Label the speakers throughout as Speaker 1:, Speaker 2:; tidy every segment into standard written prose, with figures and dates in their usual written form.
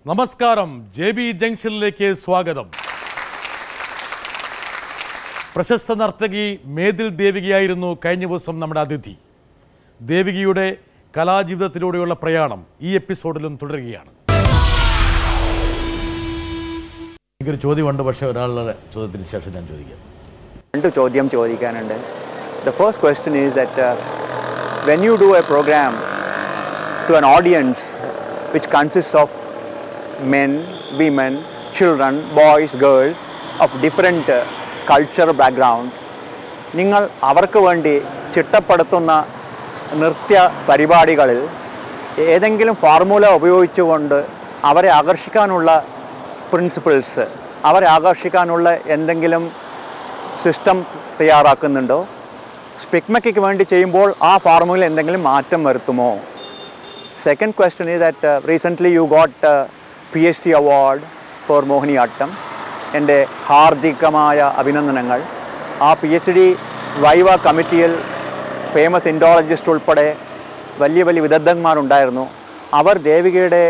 Speaker 1: നമസ്കാരം, JB ജംഗ്ഷനിലേക്ക് സ്വാഗതം. പ്രശസ്ത നർത്തകി മേതിൽ ദേവികയായിരുന്നു കഴിഞ്ഞ ദിവസം നമ്മുടെ അതിഥി. ദേവികയുടെ കലാജീവിതത്തിലൂടെയുള്ള പ്രയാണം ഈ എപ്പിസോഡിലും തുടരുകയാണ്. എനിക്കൊരു ചോദ്യമുണ്ട്, പക്ഷേ ഒരാളുടെ ചോദ്യത്തിന് ശേഷം ഞാൻ ചോദിക്കാം.
Speaker 2: രണ്ട് ചോദ്യം ചോദിക്കാനുണ്ട്. The first question is that when you do a program to an audience which consists of men, women, children, boys, girls of different cultural background, നിങ്ങൾ അവർക്ക് വേണ്ടി ചിട്ടപ്പെടുത്തുന്ന നൃത്യ പരിപാടികളിൽ ഏതെങ്കിലും ഫോർമുല ഉപയോഗിച്ചുകൊണ്ട് അവരെ ആകർഷിക്കാനുള്ള പ്രിൻസിപ്പിൾസ്, അവരെ ആകർഷിക്കാനുള്ള എന്തെങ്കിലും സിസ്റ്റം തയ്യാറാക്കുന്നുണ്ടോ? സ്പിക്മയ്ക്ക് വേണ്ടി ചെയ്യുമ്പോൾ ആ ഫോർമുല എന്തെങ്കിലും മാറ്റം വരുത്തുമോ? Second question is that recently you got PhD award for Mohiniyattam. എൻ്റെ ഹാർദികമായ അഭിനന്ദനങ്ങൾ. ആ PhD വൈവ കമ്മിറ്റിയിൽ ഫേമസ് ഇൻഡോളജിസ്റ്റ് ഉൾപ്പെടെ വലിയ വലിയ വിദഗ്ധന്മാരുണ്ടായിരുന്നു. അവർ ദേവികയുടെ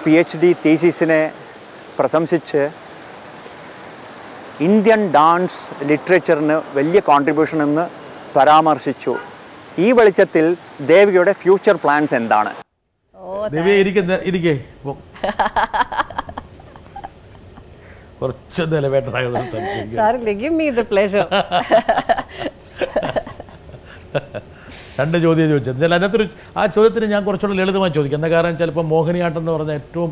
Speaker 2: PhD തീസിസിനെ പ്രശംസിച്ച് ഇന്ത്യൻ ഡാൻസ് ലിറ്ററേച്ചറിന് വലിയ കോൺട്രിബ്യൂഷൻ എന്ന് പരാമർശിച്ചു. ഈ വെളിച്ചത്തിൽ ദേവികയുടെ ഫ്യൂച്ചർ പ്ലാൻസ് എന്താണ്?
Speaker 1: കുറച്ച് നിലവേട്ടനായ രണ്ട് ചോദ്യം ചോദിച്ചത്. എന്നാൽ അതിനകത്തൊരു ആ ചോദ്യത്തിന് ഞാൻ കുറച്ചുകൂടെ ലളിതമായി ചോദിക്കാം. എന്താ കാരണം ചിലപ്പോൾ മോഹിനിയാട്ടം എന്ന് പറഞ്ഞാൽ ഏറ്റവും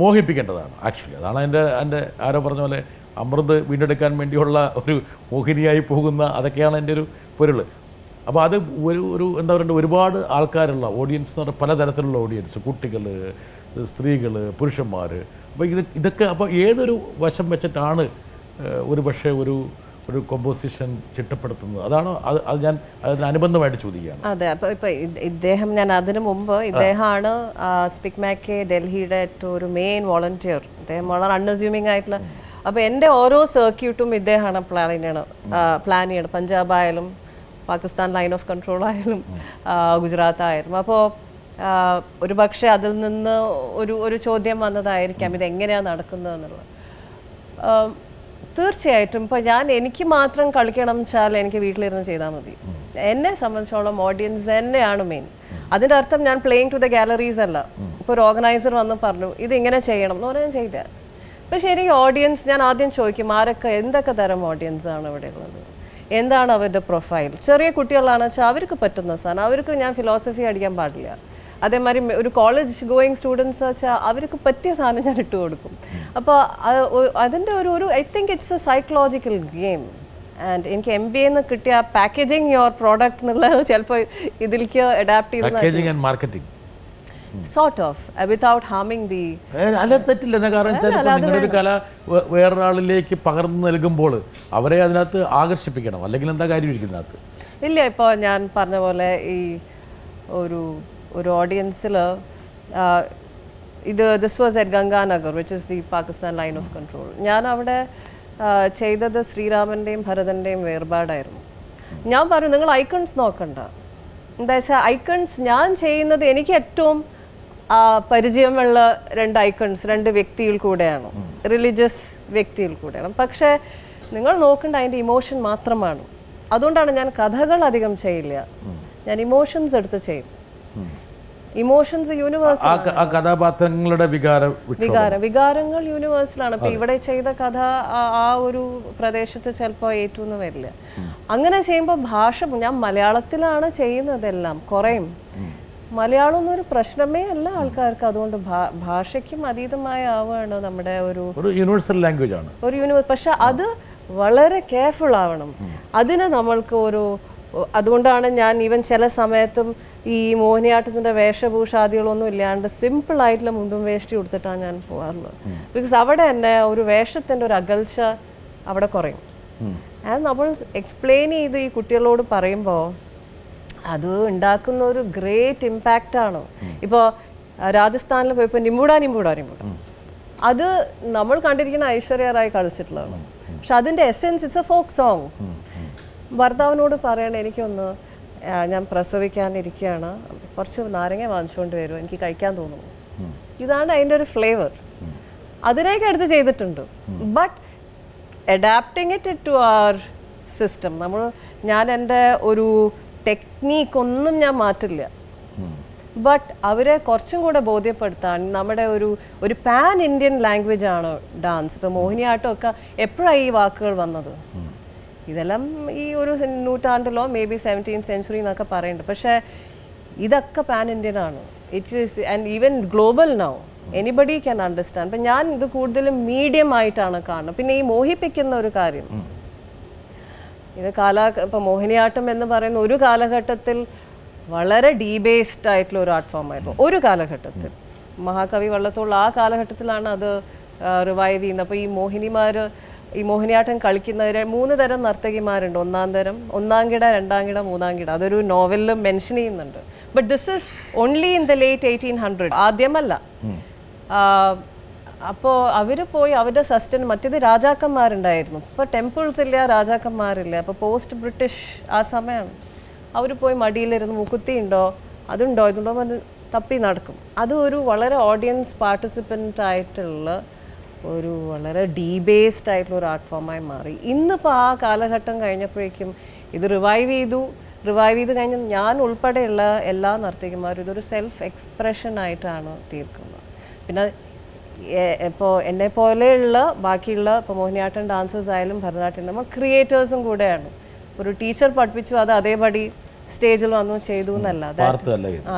Speaker 1: മോഹിപ്പിക്കേണ്ടതാണ്. ആക്ച്വലി അതാണ് എൻ്റെ ആരോ പറഞ്ഞ പോലെ അമൃത് വീണ്ടെടുക്കാൻ വേണ്ടിയുള്ള ഒരു മോഹിനിയായി പോകുന്ന, അതൊക്കെയാണ് എൻ്റെ ഒരു പൊരുൾ. അപ്പോൾ അത് ഒരു എന്താ പറയുക, ഒരുപാട് ആൾക്കാരുള്ള ഓഡിയൻസ് എന്ന് പറഞ്ഞാൽ പലതരത്തിലുള്ള ഓഡിയൻസ്, കുട്ടികൾ, സ്ത്രീകൾ, പുരുഷന്മാർ. അപ്പോൾ ഇതൊക്കെ അപ്പോൾ ഏതൊരു വശം വെച്ചിട്ടാണ് ഒരു പക്ഷേ ഒരു കോമ്പോസിഷൻ ചിട്ടപ്പെടുത്തുന്നത്? അതാണോ അത് ഞാൻ അതിനനുബന്ധമായിട്ട് ചോദിക്കുകയാണ്.
Speaker 3: അതെ, അപ്പോൾ ഇപ്പോൾ ഇദ്ദേഹം, ഞാൻ അതിനു മുമ്പ് ഇദ്ദേഹമാണ് സ്പിക്മാക്ക് ഡൽഹിയുടെ ഏറ്റവും ഒരു മെയിൻ വോളണ്ടിയർ. ഇദ്ദേഹം വളരെ അൺഅസ്യൂമിങ് ആയിട്ടുള്ള, അപ്പോൾ എൻ്റെ ഓരോ സർക്യൂട്ടും ഇദ്ദേഹമാണ് പ്ലാൻ ചെയ്യണം. പഞ്ചാബ് ആയാലും പാകിസ്ഥാൻ ലൈൻ ഓഫ് കൺട്രോൾ ആയാലും ഗുജറാത്ത് ആയാലും. അപ്പോൾ ഒരു പക്ഷേ അതിൽ നിന്ന് ഒരു ചോദ്യം വന്നതായിരിക്കാം, ഇതെങ്ങനെയാണ് നടക്കുന്നതെന്നുള്ളത്. തീർച്ചയായിട്ടും ഇപ്പോൾ എനിക്ക് മാത്രം കളിക്കണം വെച്ചാൽ എനിക്ക് വീട്ടിലിരുന്ന് ചെയ്താൽ മതി. എന്നെ സംബന്ധിച്ചോളം ഓഡിയൻസ് തന്നെയാണ് മെയിൻ. അതിൻ്റെ അർത്ഥം ഞാൻ പ്ലേയിങ് ടു ദ ഗാലറീസ് അല്ല. ഇപ്പോൾ ഒരു ഓർഗനൈസർ വന്ന് പറഞ്ഞു ഇതിങ്ങനെ ചെയ്യണം എന്ന് പറഞ്ഞാൽ ചെയ്യില്ല. പക്ഷേ എനിക്ക് ഓഡിയൻസ്, ഞാൻ ആദ്യം ചോദിക്കും എന്തൊക്കെ തരം ഓഡിയൻസ് ആണ് ഇവിടെ ഉള്ളത്, എന്താണ് അവരുടെ പ്രൊഫൈൽ. ചെറിയ കുട്ടികളാണെന്ന് വെച്ചാൽ അവർക്ക് പറ്റുന്ന സാധനം, അവർക്ക് ഞാൻ ഫിലോസഫി അടിക്കാൻ പാടില്ല. അതേമാതിരി ഒരു കോളേജ് ഗോയിങ് സ്റ്റുഡൻസ് വെച്ചാൽ അവർക്ക് പറ്റിയ സാധനം ഞാൻ ഇട്ട് കൊടുക്കും. അപ്പോൾ അതിൻ്റെ I think it's A psychological game. And എനിക്ക് MBA കിട്ടിയ പാക്കേജിങ് യുവർ പ്രോഡക്റ്റ് എന്നുള്ളത് ചിലപ്പോൾ ഇതിലേക്ക് അഡാപ്റ്റ് ചെയ്ത് sort of without harming the
Speaker 1: അല്ല, തെറ്റില്ല. കാരണം ചിലപ്പോൾ നിങ്ങളുടെ കല വേറൊരാളിലേക്ക് പകർന്നു നൽകുമ്പോൾ അവരെ അതിനകത്ത് ആകർഷിപ്പിക്കണം, അല്ലെങ്കിൽ എന്താ കാര്യം ഇരിക്കുന്നതിനകത്ത്?
Speaker 3: ഇല്ല, ഇപ്പോൾ ഞാൻ പറഞ്ഞ പോലെ ഈ ഒരു ഓഡിയൻസിൽ this was at Ganganagar which is the Pakistan line of control. ഞാൻ അവിടെ ചെയ്തത് ശ്രീരാമൻ്റെയും ഭരതൻ്റെയും വേർപാടായിരുന്നു. ഞാൻ പറഞ്ഞു നിങ്ങൾ ഐക്കൺസ് നോക്കണ്ട. എന്താ വെച്ചാൽ ഐക്കൺസ് ഞാൻ ചെയ്യുന്നത് എനിക്ക് ഏറ്റവും പരിചയമുള്ള രണ്ട് ഐക്കൺസ്, രണ്ട് വ്യക്തികൾ കൂടെയാണ്, റിലീജിയസ് വ്യക്തികൾ കൂടെയാണ്. പക്ഷേ നിങ്ങൾ നോക്കേണ്ട അതിൻ്റെ ഇമോഷൻ മാത്രമാണ്. അതുകൊണ്ടാണ് ഞാൻ കഥകൾ അധികം ചെയ്യില്ല, ഞാൻ ഇമോഷൻസ് എടുത്ത് ചെയ്യും. ഇമോഷൻസ് യൂണിവേഴ്സൽ,
Speaker 1: കഥാപാത്രങ്ങളുടെ
Speaker 3: വികാരങ്ങൾ യൂണിവേഴ്സലാണ്. ഇപ്പം ഇവിടെ ചെയ്ത കഥ ആ ഒരു പ്രദേശത്ത് ചിലപ്പോൾ ഏറ്റവും വരില്ല. അങ്ങനെ ചെയ്യുമ്പോൾ ഭാഷ, ഞാൻ മലയാളത്തിലാണ് ചെയ്യുന്നതെല്ലാം, കുറേയും മലയാളം എന്നൊരു പ്രശ്നമേ അല്ല ആൾക്കാർക്ക്. അതുകൊണ്ട് ഭാഷയ്ക്കും അതീതമായ ആവുകയാണ് നമ്മുടെ ഒരു
Speaker 1: യൂണിവേഴ്സൽ ലാംഗ്വേജ് ആണ്,
Speaker 3: പക്ഷെ അത് വളരെ കെയർഫുൾ ആവണം. അതിന് നമ്മൾക്ക് അതുകൊണ്ടാണ് ഞാൻ ഈവൻ ചില സമയത്തും ഈ മോഹിനിയാട്ടത്തിൻ്റെ വേഷഭൂഷാദികളൊന്നും ഇല്ലാണ്ട് സിമ്പിളായിട്ടുള്ള മുണ്ടും വേഷ്ടി കൊടുത്തിട്ടാണ് ഞാൻ പോകാറുള്ളത്. ബിക്കോസ് അവിടെ തന്നെ ഒരു വേഷത്തിൻ്റെ ഒരു അകൽച്ച അവിടെ കുറയും. അത് നമ്മൾ എക്സ്പ്ലെയിൻ ചെയ്ത് ഈ കുട്ടികളോട് പറയുമ്പോൾ അത് ഉണ്ടാക്കുന്ന ഒരു ഗ്രേറ്റ് ഇമ്പാക്റ്റാണ്. ഇപ്പോൾ രാജസ്ഥാനിൽ പോയപ്പോൾ നിമ്പൂടാ അത് നമ്മൾ കണ്ടിരിക്കുന്ന ഐശ്വര്യ റായ് കളിച്ചിട്ടുള്ളതാണ്. പക്ഷെ അതിൻ്റെ essence it's A folk song. ഭർത്താവിനോട് പറയണേ എനിക്കൊന്ന് ഞാൻ പ്രസവിക്കാനിരിക്കുകയാണ്, കുറച്ച് നാരങ്ങ വാങ്ങിച്ചുകൊണ്ട് വരുമോ, എനിക്ക് കഴിക്കാൻ തോന്നുന്നു. ഇതാണ് അതിൻ്റെ ഒരു ഫ്ലേവർ. അതിനേക്ക് എടുത്ത് ചെയ്തിട്ടുണ്ട്. But adapting it to our system, ഞാൻ എൻ്റെ ഒരു ടെക്നീക്ക് ഒന്നും ഞാൻ മാറ്റില്ല. ബട്ട് അവരെ കുറച്ചും കൂടെ ബോധ്യപ്പെടുത്താൻ നമ്മുടെ ഒരു പാൻ ഇന്ത്യൻ ലാംഗ്വേജ് ആണ് ഡാൻസ്. ഇപ്പോൾ മോഹിനിയാട്ടം ഒക്കെ എപ്പോഴാണ് ഈ വാക്കുകൾ വന്നത്? ഇതെല്ലാം ഈ ഒരു നൂറ്റാണ്ടിലോ മേ ബി 17th century എന്നൊക്കെ പറയുന്നുണ്ട്. പക്ഷേ ഇതൊക്കെ പാൻ ഇന്ത്യൻ ആണ്. It is and even global now anybody can understand. അപ്പം ഞാൻ ഇത് കൂടുതലും മീഡിയം ആയിട്ടാണ് കാണുന്നത്. പിന്നെ ഈ മോഹിപ്പിക്കുന്ന ഒരു കാര്യം, ഇത് ഇപ്പം മോഹിനിയാട്ടം എന്ന് പറയുന്ന ഒരു കാലഘട്ടത്തിൽ വളരെ ഡീബേസ്ഡ് ആയിട്ടുള്ള ഒരു ആർട്ട് ഫോം ആയിരുന്നു. ഒരു കാലഘട്ടത്തിൽ മഹാകവി വള്ളത്തോൾ ആ കാലഘട്ടത്തിലാണ് അത് റിവൈവ് ചെയ്യുന്നത്. അപ്പോൾ ഈ മോഹിനിയാട്ടം കളിക്കുന്നവർ 3 തരം നർത്തകിമാരുണ്ട്. ഒന്നാം കിട, രണ്ടാം കിട, മൂന്നാം കിട. അതൊരു നോവലിൽ മെൻഷൻ ചെയ്യുന്നുണ്ട്. But this is only in the late 1800. ആദ്യമല്ല. അപ്പോൾ അവർ പോയി അവരുടെ മറ്റേത് രാജാക്കന്മാരുണ്ടായിരുന്നു. ഇപ്പോൾ ടെമ്പിൾസ് ഇല്ല, രാജാക്കന്മാരില്ല. അപ്പോൾ പോസ്റ്റ് ബ്രിട്ടീഷ് ആ സമയമാണ്. അവർ പോയി മടിയിലിരുന്ന് മുക്കുത്തി ഉണ്ടോ, അതുണ്ടോ, ഇതുണ്ടോ അത് തപ്പി നടക്കും. അത് ഒരു വളരെ ഓഡിയൻസ് പാർട്ടിസിപ്പൻ്റ് ആയിട്ടുള്ള ഒരു വളരെ ഡീബേസ്ഡ് ആയിട്ടുള്ള ഒരു ആർട്ട് ഫോമായി മാറി. ഇന്നിപ്പോൾ ആ കാലഘട്ടം കഴിഞ്ഞപ്പോഴേക്കും ഇത് റിവൈവ് ചെയ്ത് കഴിഞ്ഞ് ഞാൻ ഉൾപ്പെടെയുള്ള എല്ലാ നർത്തകിമാരും ഇതൊരു സെൽഫ് എക്സ്പ്രഷൻ ആയിട്ടാണ് തീർക്കുന്നത്. പിന്നെ ഇപ്പോൾ എന്നെ പോലെയുള്ള ബാക്കിയുള്ള ഇപ്പോൾ മോഹിനിയാട്ടം ഡാൻസേഴ്സ് ആയാലും ഭരതനാട്യം നമ്മൾ ക്രിയേറ്റേഴ്സും കൂടെയാണ്. ഒരു ടീച്ചർ പഠിപ്പിച്ചു അത് അതേപടി സ്റ്റേജിൽ വന്നു ചെയ്തു എന്നല്ല.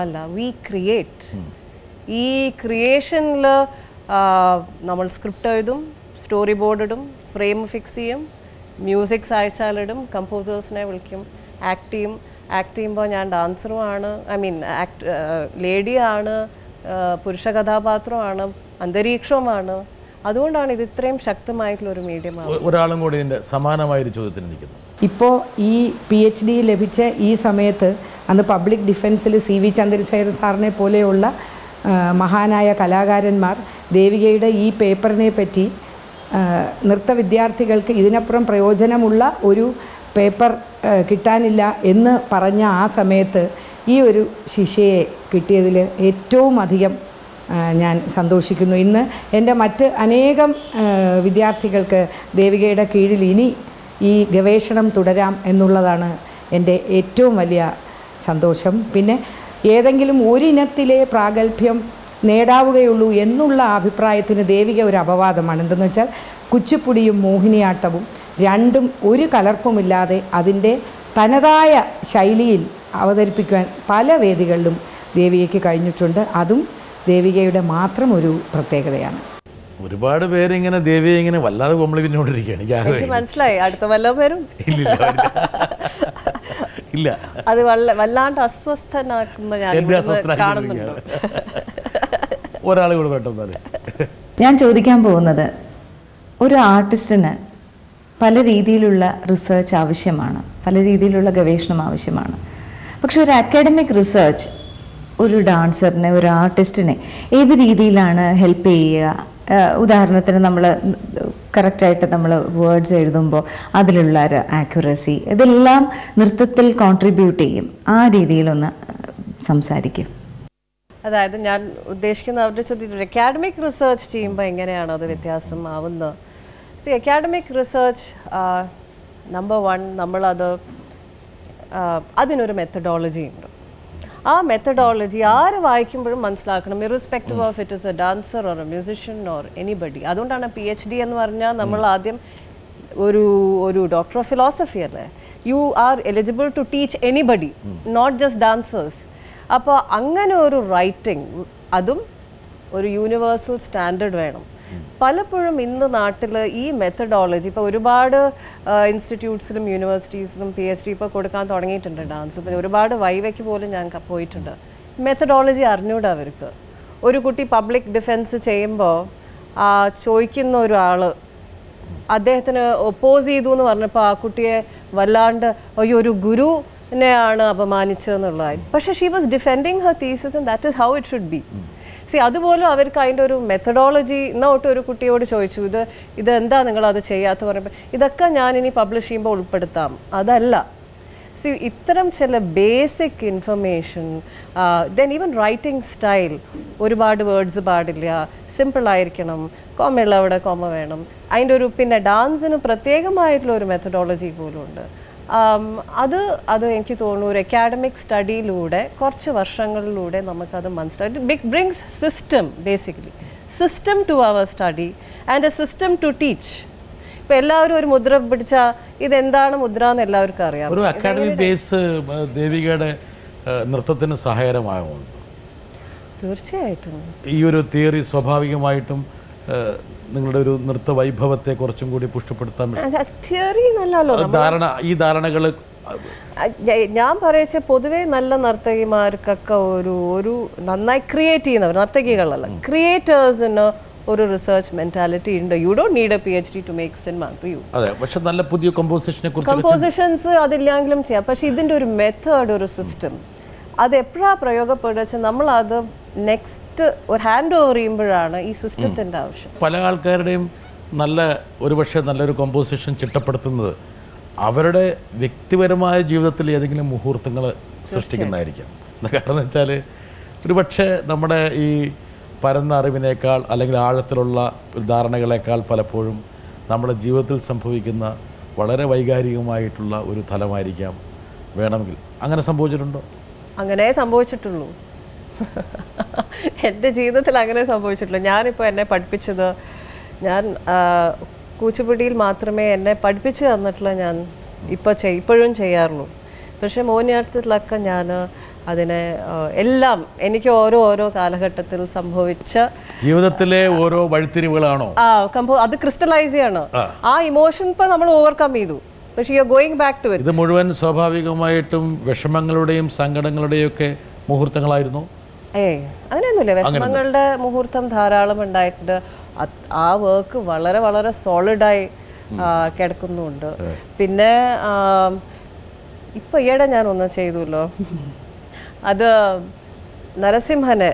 Speaker 3: അല്ല, വി ക്രിയേറ്റ്. ഈ ക്രിയേഷനിൽ നമ്മൾ സ്ക്രിപ്റ്റ് എഴുതും, സ്റ്റോറി ബോർഡ് ഇടും, ഫ്രെയിം ഫിക്സ് ചെയ്യും, മ്യൂസിക് അയച്ചാലിടും, കമ്പോസേഴ്സിനെ വിളിക്കും, ആക്ട് ചെയ്യുമ്പോൾ ഞാൻ ഡാൻസറുമാണ്, ലേഡിയാണ്, പുരുഷ കഥാപാത്രമാണ്, അന്തരീക്ഷവുമാണ്. അതുകൊണ്ടാണ് ഇത് ഇത്രയും ശക്തമായിട്ടുള്ളൊരു മീഡിയമാണ്.
Speaker 1: ഒരാളും കൂടി ഇതിൻ്റെ സമാനമായൊരു ചോദ്യത്തിന് നിൽക്കുന്നു.
Speaker 4: ഇപ്പോൾ ഈ PhD ലഭിച്ച ഈ സമയത്ത് അന്ന് പബ്ലിക് ഡിഫൻസിൽ CV ചന്ദ്രശേഖരൻ സാറിനെ പോലെയുള്ള മഹാനായ കലാകാരന്മാർ ദേവികയുടെ ഈ പേപ്പറിനെ പറ്റി നൃത്ത വിദ്യാർത്ഥികൾക്ക് ഇതിനപ്പുറം പ്രയോജനമുള്ള ഒരു പേപ്പർ കിട്ടാനില്ല എന്ന് പറഞ്ഞ ആ സമയത്ത് ഈ ഒരു ശിഷ്യയെ കിട്ടിയതിൽ ഏറ്റവും അധികം ഞാൻ സന്തോഷിക്കുന്നു. ഇന്ന് എൻ്റെ മറ്റ് അനേകം വിദ്യാർത്ഥികൾക്ക് ദേവികയുടെ കീഴിൽ ഇനി ഈ ഗവേഷണം തുടരാം എന്നുള്ളതാണ് എൻ്റെ ഏറ്റവും വലിയ സന്തോഷം. പിന്നെ ഏതെങ്കിലും ഒരിനത്തിലെ പ്രാഗൽഭ്യം നേടാവുകയുള്ളൂ എന്നുള്ള അഭിപ്രായത്തിന് ദേവിക ഒരു അപവാദമാണ്. എന്തെന്ന് വെച്ചാൽ കുച്ചിപ്പുടിയും മോഹിനിയാട്ടവും രണ്ടും ഒരു കലർപ്പുമില്ലാതെ അതിൻ്റെ തനതായ ശൈലിയിൽ അവതരിപ്പിക്കുവാൻ പല വേദികളിലും ദേവികയ്ക്ക് കഴിഞ്ഞിട്ടുണ്ട്. അതും ദേവികയുടെ മാത്രം ഒരു പ്രത്യേകതയാണ്.
Speaker 1: ഒരുപാട് പേരിങ്ങനെ ദേവിയെ ഇങ്ങനെ വല്ലാതെ കോംപ്ലിമെന്റിക്കൊണ്ടിരിക്കുകയാണ്.
Speaker 3: എനിക്ക് മനസ്സിലായി, അടുത്ത വല്ല പേരും
Speaker 1: ഇല്ല,
Speaker 3: അത് വല്ലാണ്ട് അസ്വസ്ഥനാക്കുന്ന കാണുന്നുണ്ട്.
Speaker 1: ഒരാളെ കൂടെ പെട്ടെന്ന്
Speaker 5: ഞാൻ ചോദിക്കാൻ പോകുന്നത്, ഒരു ആർട്ടിസ്റ്റിന് പല രീതിയിലുള്ള റിസർച്ച് ആവശ്യമാണ്, പല രീതിയിലുള്ള ഗവേഷണം ആവശ്യമാണ്. പക്ഷെ ഒരു അക്കാഡമിക് റിസർച്ച് ഒരു ഡാൻസറിനെ, ഒരു ആർട്ടിസ്റ്റിനെ ഏത് രീതിയിലാണ് ഹെൽപ്പ് ചെയ്യുക? ഉദാഹരണത്തിന് നമ്മൾ കറക്റ്റായിട്ട് നമ്മൾ വേർഡ്സ് എഴുതുമ്പോൾ അതിലുള്ള ഒരു ആക്യുറസി, ഇതെല്ലാം നൃത്തത്തിൽ കോൺട്രിബ്യൂട്ട് ചെയ്യും. ആ രീതിയിലൊന്ന് സംസാരിക്കും.
Speaker 3: അതായത് ഞാൻ ഉദ്ദേശിക്കുന്ന അവരുടെ ചോദ്യം, അക്കാഡമിക് റിസർച്ച് ചെയ്യുമ്പോൾ എങ്ങനെയാണ് അത് വ്യത്യാസം ആവുന്നത്? അക്കാഡമിക് റിസർച്ച് നമ്പർ 1, നമ്മളത് അതിനൊരു മെത്തഡോളജി ഉണ്ട്. ആ മെത്തഡോളജി ആര് വായിക്കുമ്പോഴും മനസ്സിലാക്കണം, irrespective of it is a dancer or a musician or anybody. അതുകൊണ്ടാണ് PhD എന്ന് പറഞ്ഞാൽ നമ്മൾ ആദ്യം ഒരു ഡോക്ടർ ഓഫ് ഫിലോസഫി അല്ലേ, you are eligible to teach anybody, not just dancers. അപ്പോൾ അങ്ങനെ ഒരു റൈറ്റിംഗ്, അതും ഒരു യൂണിവേഴ്സൽ സ്റ്റാൻഡേർഡ് വേണം. പലപ്പോഴും ഇന്ന് നാട്ടിൽ ഈ മെത്തഡോളജി ഇപ്പോൾ ഒരുപാട് ഇൻസ്റ്റിറ്റ്യൂട്ട്സിലും യൂണിവേഴ്സിറ്റീസിലും PhD ഇപ്പോൾ കൊടുക്കാൻ തുടങ്ങിയിട്ടുണ്ട് ഡാൻസ്. ഇപ്പോൾ ഒരുപാട് വൈവയ്ക്ക് പോലും ഞാൻ പോയിട്ടുണ്ട്. മെത്തഡോളജി അറിഞ്ഞൂടാ അവർക്ക്. ഒരു കുട്ടി പബ്ലിക് ഡിഫൻസ് ചെയ്യുമ്പോൾ ചോദിക്കുന്ന ഒരാൾ അദ്ദേഹത്തിന് ഒപ്പോസ് ചെയ്തു എന്ന് പറഞ്ഞപ്പോൾ ആ കുട്ടിയെ വല്ലാണ്ട് അയ്യോ ഒരു ഗുരുവിനെയാണ് അപമാനിച്ചതെന്നുള്ളതായി. പക്ഷേ she was defending Har thesis and that is how it should be. അതുപോലും അവർക്ക് അതിൻ്റെ ഒരു മെത്തഡോളജി ഇന്നോട്ട് ഒരു കുട്ടിയോട് ചോദിച്ചു, ഇതെന്താ നിങ്ങളത് ചെയ്യാത്ത പറയുമ്പോൾ ഇതൊക്കെ ഞാൻ ഇനി പബ്ലിഷ് ചെയ്യുമ്പോൾ ഉൾപ്പെടുത്താം. അതല്ല. സി ഇത്തരം ചില basic information, then even writing style, ഒരുപാട് വേർഡ്സ് പാടില്ല, സിമ്പിളായിരിക്കണം, കോമയുള്ള അവിടെ കോമ വേണം, അതിൻ്റെ ഒരു പിന്നെ ഡാൻസിന് പ്രത്യേകമായിട്ടുള്ള ഒരു മെത്തഡോളജി പോലും ഉണ്ട്. അത് എനിക്ക് തോന്നുന്നു ഒരു അക്കാഡമിക് സ്റ്റഡിയിലൂടെ കുറച്ച് വർഷങ്ങളിലൂടെ നമുക്കത് മനസ്സിലായി. It brings system, basically system to our study and a system to teach. ഇപ്പം എല്ലാവരും ഒരു മുദ്ര പിടിച്ചാൽ ഇതെന്താണ് മുദ്ര എന്ന് എല്ലാവർക്കും അറിയാം.
Speaker 1: ഒരു അക്കാഡമിക് ബേസ് ദേവികയുടെ നൃത്തത്തിന് സഹായകരമാകുന്നു.
Speaker 3: തീർച്ചയായിട്ടും
Speaker 1: ഈ ഒരു തിയറി സ്വാഭാവികമായിട്ടും നിങ്ങളുടെ ഒരു നൃത്ത വൈഭവത്തെ കുറച്ചും കൂടി പുഷ്ടിപ്പെടുത്താൻ
Speaker 3: തിയറി നല്ലല്ലോ.
Speaker 1: ഈ ധാരണകൾ
Speaker 3: ഞാൻ പറയച്ച പൊതുവേ നല്ല നർത്തകിമാർക്കൊക്കെ ഒരു നന്നായി ക്രിയേറ്റ് ചെയ്യുന്നവർ, നർത്തകികളല്ല ക്രിയേറ്റേഴ്സിന് ഒരു റിസർച്ച് മെന്റാലിറ്റി ഉണ്ട്. You don't need a PhD to make cinema to you.
Speaker 1: അതെ, പക്ഷെ നല്ല പുതിയ
Speaker 3: കമ്പോസിഷൻസ് അതില്ലെങ്കിലും ചെയ്യാം. പക്ഷെ ഇതിൻ്റെ ഒരു മെത്തേഡ്, ഒരു സിസ്റ്റം അത് എപ്പോഴാണ് പ്രയോഗപ്പെടുക വെച്ചാൽ നമ്മളത് നെക്സ്റ്റ് ഒരു ഹാൻഡ് ഓവർ ചെയ്യുമ്പോഴാണ് ഈ സിസ്റ്റത്തിൻ്റെ ആവശ്യം.
Speaker 1: പല ആൾക്കാരുടെയും ഒരുപക്ഷെ നല്ലൊരു കമ്പോസിഷൻ ചിട്ടപ്പെടുത്തുന്നത് അവരുടെ വ്യക്തിപരമായ ജീവിതത്തിൽ ഏതെങ്കിലും മുഹൂർത്തങ്ങൾ സൃഷ്ടിക്കുന്നതായിരിക്കാം. കാരണം വെച്ചാൽ ഒരുപക്ഷെ നമ്മുടെ ഈ പരന്ന അറിവിനേക്കാൾ അല്ലെങ്കിൽ ആഴത്തിലുള്ള ധാരണകളേക്കാൾ പലപ്പോഴും നമ്മുടെ ജീവിതത്തിൽ സംഭവിക്കുന്ന വളരെ വൈകാരികമായിട്ടുള്ള ഒരു തലമായിരിക്കാം വേണമെങ്കിൽ. അങ്ങനെ സംഭവിച്ചിട്ടുണ്ടോ?
Speaker 3: അങ്ങനെ സംഭവിച്ചിട്ടുള്ളൂ. എൻ്റെ ജീവിതത്തിൽ അങ്ങനെ സംഭവിച്ചിട്ടുള്ളൂ. ഞാനിപ്പോൾ എന്നെ പഠിപ്പിച്ചത്, ഞാൻ കൂച്ചുപുടിയിൽ മാത്രമേ എന്നെ പഠിപ്പിച്ച് തന്നിട്ടുള്ള ഞാൻ ഇപ്പോഴും ചെയ്യാറുള്ളൂ. പക്ഷേ മോഹിനിയാട്ടത്തിലൊക്കെ ഞാൻ അതിനെ എല്ലാം എനിക്ക് ഓരോ കാലഘട്ടത്തിൽ സംഭവിച്ച
Speaker 1: ജീവിതത്തിലെ ഓരോ വഴിത്തിരിവുകളാണോ
Speaker 3: അത് ക്രിസ്റ്റലൈസ് ചെയ്യണം. ആ ഇമോഷൻ ഇപ്പോൾ നമ്മൾ ഓവർകം ചെയ്തു, പക്ഷേ you are going back to it.
Speaker 1: ഇത് മുഴുവൻ സ്വാഭാവികമായിട്ടും വിഷമങ്ങളുടെയും സങ്കടങ്ങളുടെയും ഒക്കെ മുഹൂർത്തങ്ങളായിരുന്നു?
Speaker 3: അങ്ങനെയൊന്നുമില്ല. വിഷമങ്ങളുടെ മുഹൂർത്തം ധാരാളം ഉണ്ടായിട്ടുണ്ട്. ആ വർക്ക് വളരെ വളരെ സോളിഡായി കിടക്കുന്നുണ്ട്. പിന്നെ ഇപ്പൊ ഈയിടെ ഞാൻ ഒന്ന് ചെയ്തല്ലോ, അത് നരസിംഹനെ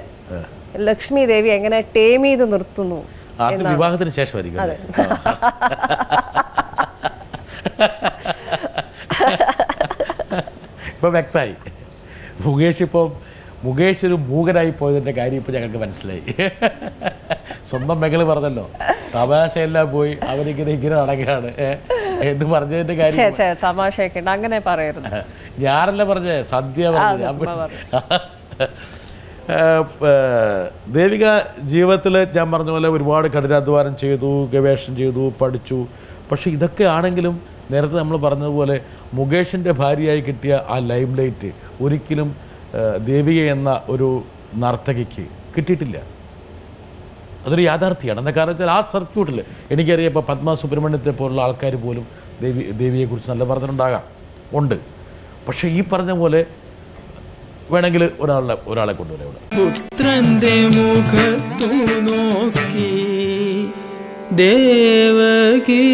Speaker 3: ലക്ഷ്മി ദേവി എങ്ങനെ ടേം ചെയ്ത് നിർത്തുന്നു.
Speaker 1: വിവാഹത്തിന് ശേഷമായിരിക്കും. ഇപ്പൊ വ്യക്തമായി. മുകേഷ് ഒരു മൂകനായി പോയതിൻ്റെ കാര്യം ഇപ്പോൾ ഞങ്ങൾക്ക് മനസ്സിലായി. സ്വന്തം മകള് പറഞ്ഞല്ലോ, തമാശയെല്ലാം പോയി അവരിങ്ങനെ നടക്കുകയാണ് എന്ന് പറഞ്ഞതിൻ്റെ കാര്യം.
Speaker 3: തമാശയൊക്കെ അങ്ങനെ പറയരുത്.
Speaker 1: ഞാനല്ല പറഞ്ഞേ, സദ്യ പറഞ്ഞു. ദേവിക ജീവിതത്തിൽ ഞാൻ പറഞ്ഞ പോലെ ഒരുപാട് കഠിനാധ്വാനം ചെയ്തു, ഗവേഷണം ചെയ്തു, പഠിച്ചു. പക്ഷെ ഇതൊക്കെ ആണെങ്കിലും നേരത്തെ നമ്മൾ പറഞ്ഞതുപോലെ മുകേഷിൻ്റെ ഭാര്യയായി കിട്ടിയ ആ ലൈം ലൈറ്റ് ഒരിക്കലും ദേവിക എന്ന ഒരു നർത്തകിക്ക് കിട്ടിയിട്ടില്ല. അതൊരു യാഥാർത്ഥ്യമാണ്. എന്താ കാരണം വെച്ചാൽ ആ സർക്യൂട്ടിൽ എനിക്കറിയാം, ഇപ്പോൾ പത്മ സുബ്രഹ്മണ്യത്തെ പോലുള്ള ആൾക്കാർ പോലും ദേവിയെക്കുറിച്ച് നല്ല പറഞ്ഞിട്ടുണ്ടാകാം, ഉണ്ട്. പക്ഷേ ഈ പറഞ്ഞ പോലെ വേണമെങ്കിൽ ഒരാളെ കൊണ്ടുവരാം ഇവിടെ.
Speaker 6: പുത്രന്റെ മുഖത്തു നോക്കി ദേവകി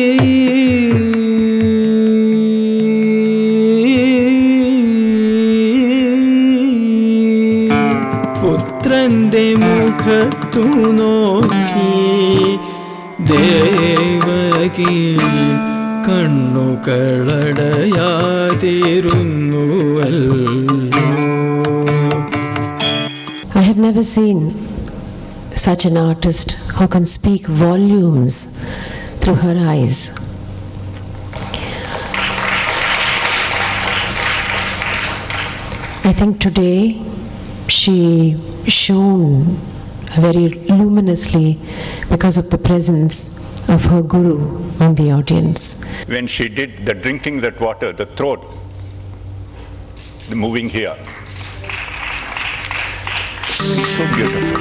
Speaker 6: പുത്രന്റെ മുഖത്തു നോക്കി Devaki കണ്ണുകളടയാതിരുന്നുവല്ലോ.
Speaker 7: I have never seen such an artist who can speak volumes through her eyes. I think today she shone very luminously because of the presence of her guru in the audience.
Speaker 8: When she did the drinking that water, the throat, the moving here, so beautiful.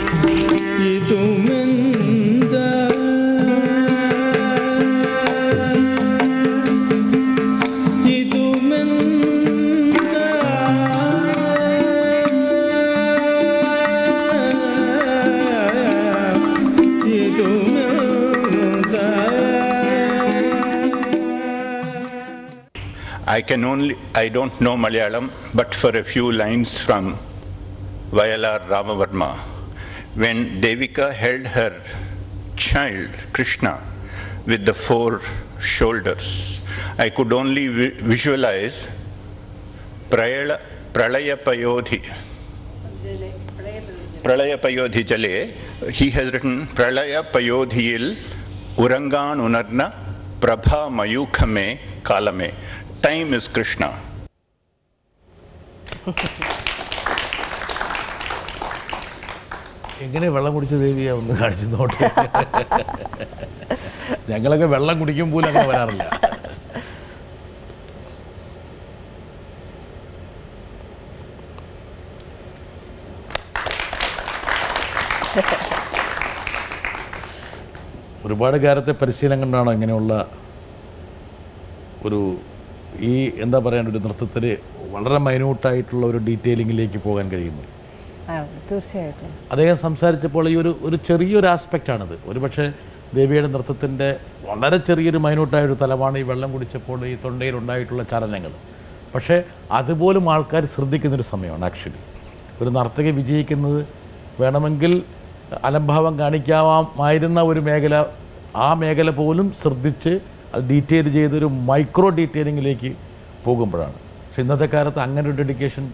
Speaker 8: I don't know Malayalam, but for a few lines from Vayalar Ramavarma. When Devika held her child, Krishna, with the 4 shoulders, I could only visualize പ്രളയപയോധി ജലേ he has written പ്രളയപയോധിയിൽ ഉറങ്ങാൻ ഉണർന്ന പ്രഭാമയൂഖമേ കാലമേ. Time is Krishna.
Speaker 1: എങ്ങനെ വെള്ളം കുടിച്ച ദേവിയാ ഒന്ന് കാണിച്ചു നോട്ടെ. ഞങ്ങളൊക്കെ വെള്ളം കുടിക്കും പോലും അങ്ങനെ വരാറില്ല. ഒരുപാട് കാലത്തെ പരിശീലനം കൊണ്ടാണോ ഇങ്ങനെയുള്ള ഒരു ഈ എന്താ പറയേണ്ട ഒരു നൃത്തത്തിൽ വളരെ മൈന്യൂട്ടായിട്ടുള്ള ഒരു ഡീറ്റെയിലിങ്ങിലേക്ക് പോകാൻ കഴിയുന്നത്?
Speaker 3: തീർച്ചയായിട്ടും.
Speaker 1: അദ്ദേഹം സംസാരിച്ചപ്പോൾ ഈ ഒരു ചെറിയൊരു ആസ്പെക്റ്റാണിത്. ഒരുപക്ഷെ ദേവിയുടെ നൃത്തത്തിൻ്റെ വളരെ ചെറിയൊരു മൈന്യൂട്ടായൊരു തലമാണ് ഈ വെള്ളം കുടിച്ചപ്പോൾ ഈ തൊണ്ടയിലുണ്ടായിട്ടുള്ള ചലനങ്ങൾ. പക്ഷേ അതുപോലും ആൾക്കാർ ശ്രദ്ധിക്കുന്നൊരു സമയമാണ് ആക്ച്വലി. ഒരു നർത്തകി വിജയിക്കുന്നത് വേണമെങ്കിൽ അലംഭാവം കാണിക്കാമായിരുന്ന ഒരു മേഖല, ആ മേഖല പോലും ശ്രദ്ധിച്ച് അത് ഡീറ്റെയിൽ ചെയ്തൊരു മൈക്രോ ഡീറ്റെയിലിങ്ങിലേക്ക് പോകുമ്പോഴാണ്. പക്ഷെ ഇന്നത്തെ കാലത്ത് അങ്ങനെ ഒരു ഡെഡിക്കേഷൻ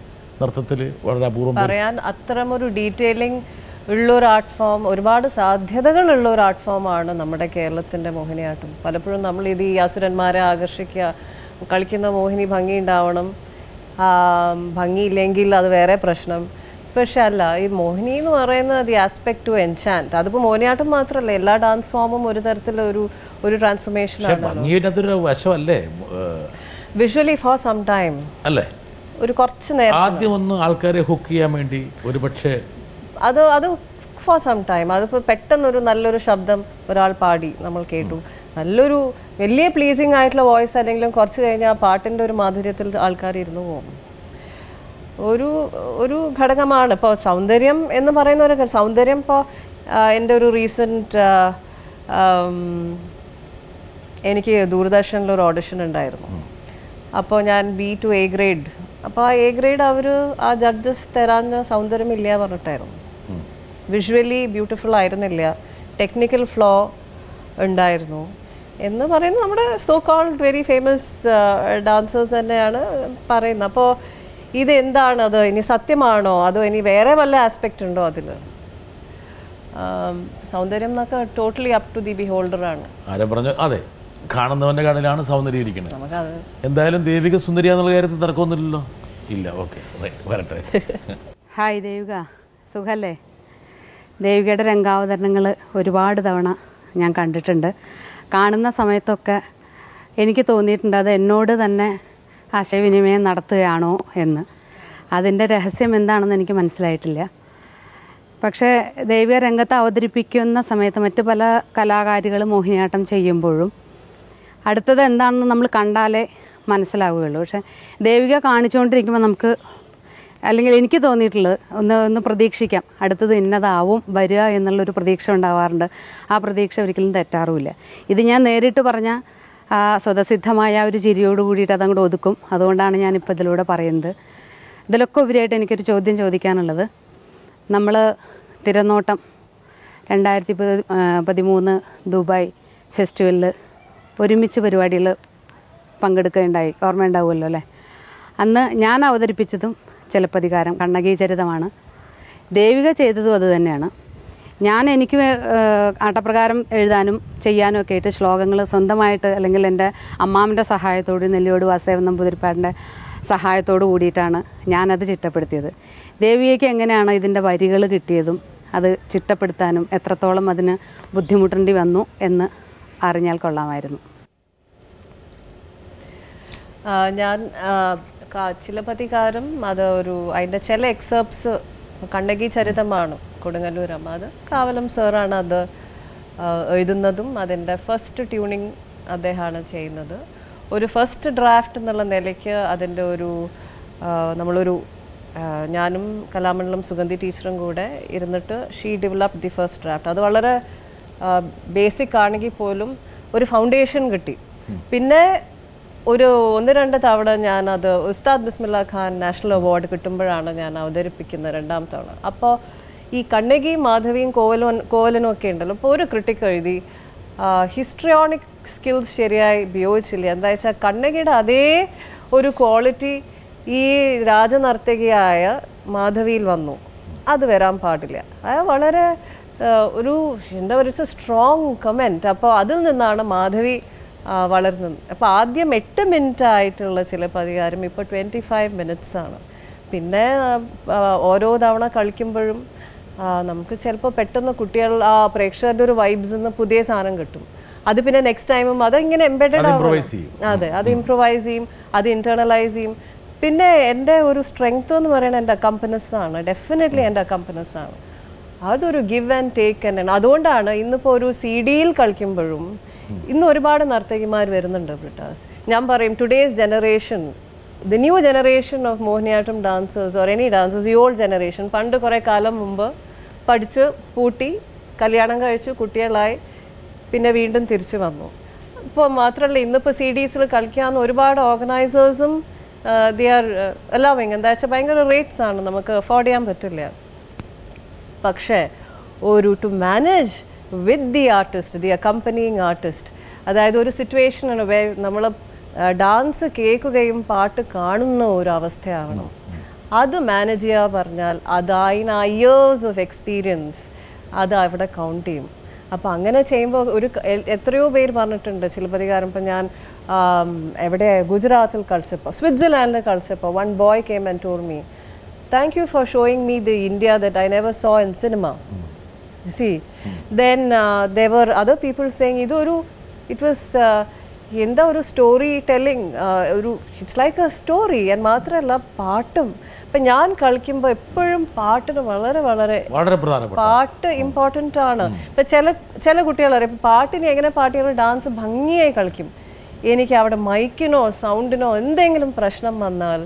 Speaker 1: നൃത്തത്തിൽ വളരെ അപൂർവം.
Speaker 3: പറയാൻ അത്തരമൊരു ഡീറ്റെയിലിംഗ് ഉള്ളൊരു ആർട്ട് ഫോം, ഒരുപാട് സാധ്യതകളുള്ള ഒരു ആർട്ട് ഫോമാണ് നമ്മുടെ കേരളത്തിൻ്റെ മോഹിനിയാട്ടം. പലപ്പോഴും നമ്മളിത് ഈ അസുരന്മാരെ ആകർഷിക്കുക, കളിക്കുന്ന മോഹിനി ഭംഗി ഉണ്ടാവണം, ഭംഗിയില്ലെങ്കിൽ അത് വേറെ പ്രശ്നം. പക്ഷെ അല്ല, ഈ മോഹിനി എന്ന് പറയുന്നത് ദി ആസ്പെക്ട് ടു എൻചാൻറ്റ്. അതിപ്പോൾ മോഹിനിയാട്ടം മാത്രമല്ല, എല്ലാ ഡാൻസ് ഫോമും ഒരു തരത്തിലൊരു ട്രാൻസ്ഫോർമേഷനാണ്.
Speaker 1: വശമല്ലേ
Speaker 3: വിഷ്വലി ഫോർ സം ടൈം
Speaker 1: അല്ലേ,
Speaker 3: ഒരു കുറച്ച് നേരം
Speaker 1: ആദ്യം ഒന്ന് ആൾക്കാരെ ഹുക്ക് ചെയ്യാൻ വേണ്ടി ഒരു പക്ഷേ
Speaker 3: അത് ഫോർ സം ടൈം. അതിപ്പോൾ പെട്ടെന്നൊരു നല്ലൊരു ശബ്ദം ഒരാൾ പാടി നമ്മൾ കേട്ടു, നല്ലൊരു വലിയ പ്ലീസിങ് ആയിട്ടുള്ള വോയിസ് അല്ലെങ്കിലും കുറച്ച് കഴിഞ്ഞാൽ ആ പാട്ടിൻ്റെ ഒരു മാധുര്യത്തിൽ ആൾക്കാർ ഇരുന്ന് പോകും. ഒരു ഘടകമാണ് ഇപ്പോൾ സൗന്ദര്യം എന്ന് പറയുന്ന ഒരു സൗന്ദര്യം. ഇപ്പോൾ എൻ്റെ ഒരു റീസെൻറ്റ് എനിക്ക് ദൂരദർശനിലൊരു ഓഡിഷൻ ഉണ്ടായിരുന്നു. അപ്പോൾ ഞാൻ B to A ഗ്രേഡ്. അപ്പോൾ ആ A ഗ്രേഡ് അവർ ആ ജഡ്ജസ് തരാൻ സൗന്ദര്യമില്ല പറഞ്ഞിട്ടായിരുന്നു. വിഷ്വലി ബ്യൂട്ടിഫുൾ ആയിരുന്നില്ല, ടെക്നിക്കൽ ഫ്ലോ ഉണ്ടായിരുന്നു എന്ന് പറയുന്നത് നമ്മുടെ so called very famous dancers തന്നെയാണ് പറയുന്നത്. അപ്പോൾ ഇതെന്താണ്, അത് ഇനി സത്യമാണോ അതോ ഇനി വേറെ വല്ല ആസ്പെക്റ്റ് ഉണ്ടോ അതിൽ? സൗന്ദര്യം എന്നൊക്കെ ടോട്ടലി അപ് ടു ദി ബിഹോൾഡറാണ്.
Speaker 1: ആരെ പറഞ്ഞു? അതെ, കാണുന്നവൻ്റെ കണ്ണിലാണ് സൗന്ദര്യം ഇരിക്കുന്നത്. എന്തായാലും ദേവിക സുന്ദരിയ എന്നുള്ള കാര്യത്തിൽ തർക്കമൊന്നുമില്ലല്ലോ. ഇല്ല, ഓക്കെ, വരട്ടെ.
Speaker 9: ഹായ് ദേവിക, സുഖല്ലേ? ദേവികയുടെ രംഗാവതരണങ്ങൾ ഒരുപാട് തവണ ഞാൻ കണ്ടിട്ടുണ്ട്. കാണുന്ന സമയത്തൊക്കെ എനിക്ക് തോന്നിയിട്ടുണ്ട് അത് എന്നോട് തന്നെ ആശയവിനിമയം നടത്തുകയാണോ എന്ന്. അതിൻ്റെ രഹസ്യം എന്താണെന്ന് എനിക്ക് മനസ്സിലായിട്ടില്ല. പക്ഷേ ദേവിക രംഗത്ത് അവതരിപ്പിക്കുന്ന സമയത്ത് മറ്റ് പല കലാകാരികൾ മോഹിനിയാട്ടം ചെയ്യുമ്പോഴും അടുത്തത് എന്താണെന്ന് നമ്മൾ കണ്ടാലേ മനസ്സിലാവുകയുള്ളൂ. പക്ഷേ ദേവിക കാണിച്ചുകൊണ്ടിരിക്കുമ്പോൾ നമുക്ക്, അല്ലെങ്കിൽ എനിക്ക് തോന്നിയിട്ടുള്ളത് ഒന്ന് പ്രതീക്ഷിക്കാം, അടുത്തത് ഇന്നതാവും വരിക എന്നുള്ളൊരു പ്രതീക്ഷ ഉണ്ടാവാറുണ്ട്. ആ പ്രതീക്ഷ ഒരിക്കലും തെറ്റാറുമില്ല. ഇത് ഞാൻ നേരിട്ട് പറഞ്ഞാൽ സ്വതസിദ്ധമായ ഒരു ചിരിയോട് കൂടിയിട്ട് അതങ്ങോട്ട് ഒതുക്കും. അതുകൊണ്ടാണ് ഞാനിപ്പോൾ ഇതിലൂടെ പറയുന്നത്. ഇതിലൊക്കെ ഉപരിയായിട്ട് എനിക്കൊരു ചോദ്യം ചോദിക്കാനുള്ളത്, നമ്മൾ തിരനോട്ടം 2013 ദുബായ് ഫെസ്റ്റിവലിൽ ഒരുമിച്ച് പരിപാടികൾ പങ്കെടുക്കുകയുണ്ടായി, ഓർമ്മയുണ്ടാവുമല്ലോ അല്ലേ? അന്ന് ഞാൻ അവതരിപ്പിച്ചതും ചിലപ്പതികാരം കണ്ണകി ചരിതമാണ്. ദേവിക ചെയ്തതും അത് തന്നെയാണ്. എനിക്ക് ആട്ടപ്രകാരം എഴുതാനും ചെയ്യാനും ഒക്കെ ആയിട്ട് ശ്ലോകങ്ങൾ സ്വന്തമായിട്ട്, അല്ലെങ്കിൽ എൻ്റെ അമ്മാമ്മൻ്റെ സഹായത്തോട്, നെല്ലിയോട് വാസുദേവൻ നമ്പൂതിരിപ്പാടിൻ്റെ സഹായത്തോട് കൂടിയിട്ടാണ് ഞാനത് ചിട്ടപ്പെടുത്തിയത്. ദേവികയ്ക്ക് എങ്ങനെയാണ് ഇതിൻ്റെ വരികൾ കിട്ടിയതും അത് ചിട്ടപ്പെടുത്താനും എത്രത്തോളം അതിന് ബുദ്ധിമുട്ടേണ്ടി വന്നു എന്ന് അറിഞ്ഞാൽ കൊള്ളാമായിരുന്നു.
Speaker 3: ഞാൻ ചിലപ്പതികാരം അത് അതിൻ്റെ ചില എക്സേപ്റ്റ്സ് കണ്ണകി ചരിതമാണ് കൊടുങ്ങല്ലൂരമ്മ, അത് കാവലം സാറാണ് അത് എഴുതുന്നതും അതിൻ്റെ ഫസ്റ്റ് ട്യൂണിങ് അദ്ദേഹമാണ് ചെയ്യുന്നത്. ഒരു ഫസ്റ്റ് ഡ്രാഫ്റ്റ് എന്നുള്ള നിലയ്ക്ക് അതിൻ്റെ നമ്മളൊരു ഞാനും കലാമണ്ഡലം സുഗന്ധി ടീച്ചറും കൂടെ ഇരുന്നിട്ട് she develop the first draft. അത് വളരെ ബേസിക് ആണെങ്കിൽ പോലും ഒരു ഫൗണ്ടേഷൻ കിട്ടി. പിന്നെ ഒരു 1-2 തവണ ഞാനത് ഉസ്താദ് ബിസ്മില്ല ഖാൻ നാഷണൽ അവാർഡ് കിട്ടുമ്പോഴാണ് ഞാൻ അവതരിപ്പിക്കുന്നത് 2ാം തവണ. അപ്പോൾ ഈ കണ്ണകിയും മാധവിയും കോവലനും ഒക്കെ ഉണ്ടല്ലോ, അപ്പോൾ ഒരു ക്രിട്ടിക് എഴുതി ഹിസ്ട്രിയോണിക് സ്കിൽസ് ശരിയായി ഉപയോഗിച്ചില്ല. എന്താ വെച്ചാൽ കണ്ണകിയുടെ അതേ ഒരു ക്വാളിറ്റി ഈ രാജനർത്തകിയായ മാധവിയിൽ വന്നു, അത് വരാൻ പാടില്ല. അത് വളരെ ഒരു എന്താ പറയുക, സ്ട്രോങ് കമൻറ്റ്. അപ്പോൾ അതിൽ നിന്നാണ് മാധവി വളർന്നത്. അപ്പോൾ ആദ്യം 8 മിനിറ്റ് ആയിട്ടുള്ള ചിലപ്പതികാരം ഇപ്പോൾ 25 minutes ആണ്. പിന്നെ ഓരോ തവണ കളിക്കുമ്പോഴും നമുക്ക് ചിലപ്പോൾ പെട്ടെന്ന് കുട്ടികൾ പ്രേക്ഷകരുടെ ഒരു വൈബ്സിൽ നിന്ന് പുതിയ സാധനം കിട്ടും. അത് പിന്നെ നെക്സ്റ്റ് ടൈമും അതിങ്ങനെ എംബെഡഡ് ആവും. അതെ, അത് ഇംപ്രൂവൈസ് ചെയ്യും, അത് ഇൻറ്റേർണലൈസ് ചെയ്യും. പിന്നെ എൻ്റെ ഒരു സ്ട്രെങ്ത് എന്ന് പറയുന്നത് എൻ്റെ അക്കമ്പനസാണ്. ഡെഫിനറ്റ്ലി എൻ്റെ അക്കമ്പനസാണ്. അതൊരു ഗിവ് ആൻഡ് ടേക്ക് തന്നെയാണ്. അതുകൊണ്ടാണ് ഇന്നിപ്പോൾ ഒരു CD-യിൽ കളിക്കുമ്പോഴും ഇന്ന് ഒരുപാട് നർത്തകിമാർ വരുന്നുണ്ട് ബ്രിട്ടാസ്. ഞാൻ പറയും today's generation, the new generation of Mohiniyattam dancers or any dancers, ഈ ഓൾഡ് ജനറേഷൻ പണ്ട് കുറേ കാലം മുമ്പ് പഠിച്ച് പൂട്ടി കല്യാണം കഴിച്ചു കുട്ടികളായി പിന്നെ വീണ്ടും തിരിച്ചു വന്നു. ഇപ്പോൾ മാത്രമല്ല ഇന്നിപ്പോൾ CDs-ൽ കളിക്കാവുന്ന ഒരുപാട് ഓർഗനൈസേഴ്സും ദി ആർ അലൗവിങ്. എന്താ വെച്ചാൽ ഭയങ്കര റേറ്റ്സ് ആണ്, നമുക്ക് അഫോർഡ് ചെയ്യാൻ പറ്റില്ല. പക്ഷേ ഒരു to manage with the artist, the accompanying artist, അതായത് ഒരു സിറ്റുവേഷനാണ് നമ്മൾ ഡാൻസ് കേൾക്കുകയും പാട്ട് കാണുന്ന ഒരു അവസ്ഥയാവണം. അത് മാനേജ് ചെയ്യുക പറഞ്ഞാൽ അതിന് ഇയേഴ്സ് ഓഫ് എക്സ്പീരിയൻസ് അത് അവിടെ കൗണ്ട് ചെയ്യും. അപ്പോൾ അങ്ങനെ ചെയ്യുമ്പോൾ എത്രയോ പേര് പറഞ്ഞിട്ടുണ്ട് ചിലപ്പതികാരം. ഇപ്പം ഞാൻ എവിടെ ഗുജറാത്തിൽ കളിച്ചപ്പോൾ, സ്വിറ്റ്സർലാൻഡിൽ കളിച്ചപ്പോൾ, one boy came and told me, thank you for showing me the India that I never saw in cinema. You see, then there were other people saying it was എന്താ ഒരു സ്റ്റോറി ടെല്ലിങ്, ഒരു it's like A story. and മാത്രമല്ല പാട്ടും. ഇപ്പം ഞാൻ കളിക്കുമ്പോൾ എപ്പോഴും പാട്ടിന് വളരെ വളരെ പാട്ട് ഇമ്പോർട്ടൻ്റ് ആണ്. ഇപ്പം ചില കുട്ടികൾ പറയും ഇപ്പം പാട്ടിന് എങ്ങനെ പാട്ടുകൾ ഡാൻസ് ഭംഗിയായി കളിക്കും. എനിക്ക് അവിടെ മൈക്കിനോ സൗണ്ടിനോ എന്തെങ്കിലും പ്രശ്നം വന്നാൽ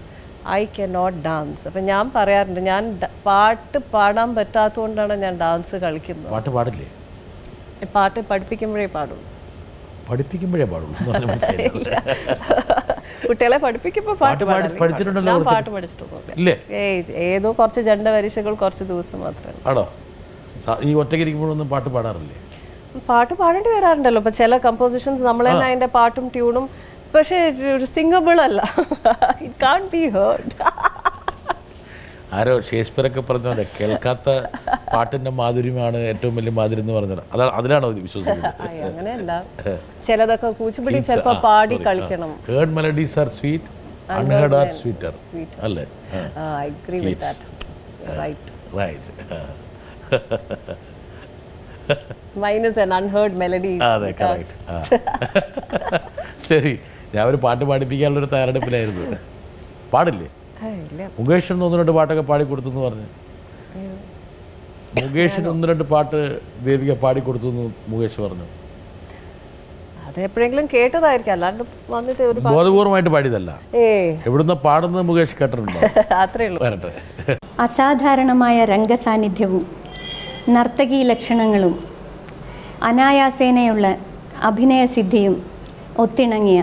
Speaker 3: ഐ ക്യാൻ നോട്ട് ഡാൻസ്. അപ്പം ഞാൻ പറയാറുണ്ട്, ഞാൻ പാട്ട് പാടാൻ പറ്റാത്തതുകൊണ്ടാണ് ഞാൻ ഡാൻസ് കളിക്കുന്നത്.
Speaker 1: പാട്ട് പാടില്ലേ?
Speaker 3: പാട്ട് പഠിപ്പിക്കുമ്പോഴേ പാടുള്ളൂ. കുട്ടികളെ പഠിപ്പിക്കുമ്പോൾ പാട്ട് പഠിച്ചിട്ടുണ്ടല്ലോ. പാട്ട് പഠിച്ചിട്ടുണ്ടോ? ഏതോ കുറച്ച് ജണ്ടവരിശകൾ കുറച്ച് ദിവസം മാത്രമേ.
Speaker 1: ആണോ? ഈ ഒറ്റയ്ക്കിരിക്കുമ്പോഴൊന്നും പാട്ട് പാടാറില്ലേ?
Speaker 3: പാട്ട് പാടേണ്ടി വരാറുണ്ടല്ലോ. ഇപ്പം ചില കമ്പോസിഷൻസ് നമ്മൾ തന്നെ അതിൻ്റെ പാട്ടും ട്യൂണും, പക്ഷേ സിംഗബിൾ അല്ല. It can't be heard.
Speaker 1: ആരോ ഷേക്സ്പിയറൊക്കെ പറഞ്ഞ കേൾക്കാത്ത പാട്ടിന്റെ മാധുര്യമാണ് ഏറ്റവും വലിയ മാധുര്യം എന്ന് പറഞ്ഞത്. അതിലാണോ വിശ്വസിക്കുന്നത്?
Speaker 3: അങ്ങനെയല്ല, ചിലതൊക്കെ കൂച്ചുപിടി ചിലപ്പോൾ പാടി കളിക്കണം.
Speaker 1: Heard melodies are sweet, unheard are sweeter അല്ലേ?
Speaker 3: I agree with that. Right. Mine is an unheard melody.
Speaker 1: അതെ, കറക്റ്റ്. ശരി, ഞാൻ ഒരു പാട്ട് പാടിപ്പിക്കാനുള്ളൊരു തയ്യാറെടുപ്പിലായിരുന്നു. പാടില്ലേ? മുകേഷിന് 1-2 പാട്ടൊക്കെ പാടിക്കൊടുത്തു എന്ന് പറഞ്ഞു. മുകേഷിന് 1-2 പാട്ട് ദേവിക പാടിക്കൊടുത്തു എന്ന് മുകേഷ് പറഞ്ഞു.
Speaker 3: അത് എപ്പോഴെങ്കിലും കേട്ടതായിരിക്കും, അല്ലാണ്ട് വന്നിട്ട് ഒരു
Speaker 1: ബോധപൂർവമായിട്ട് പാടിയതല്ല. എവിടുന്ന പാടുന്നത് മുകേഷ് കേട്ടിട്ടുണ്ടോ?
Speaker 3: അത്രേ ഉള്ളൂ.
Speaker 1: വരട്ടെ.
Speaker 10: അസാധാരണമായ രംഗസാന്നിധ്യവും നർത്തകീ ലക്ഷണങ്ങളും അനായാസേനയുള്ള അഭിനയസിദ്ധിയും ഒത്തിണങ്ങിയ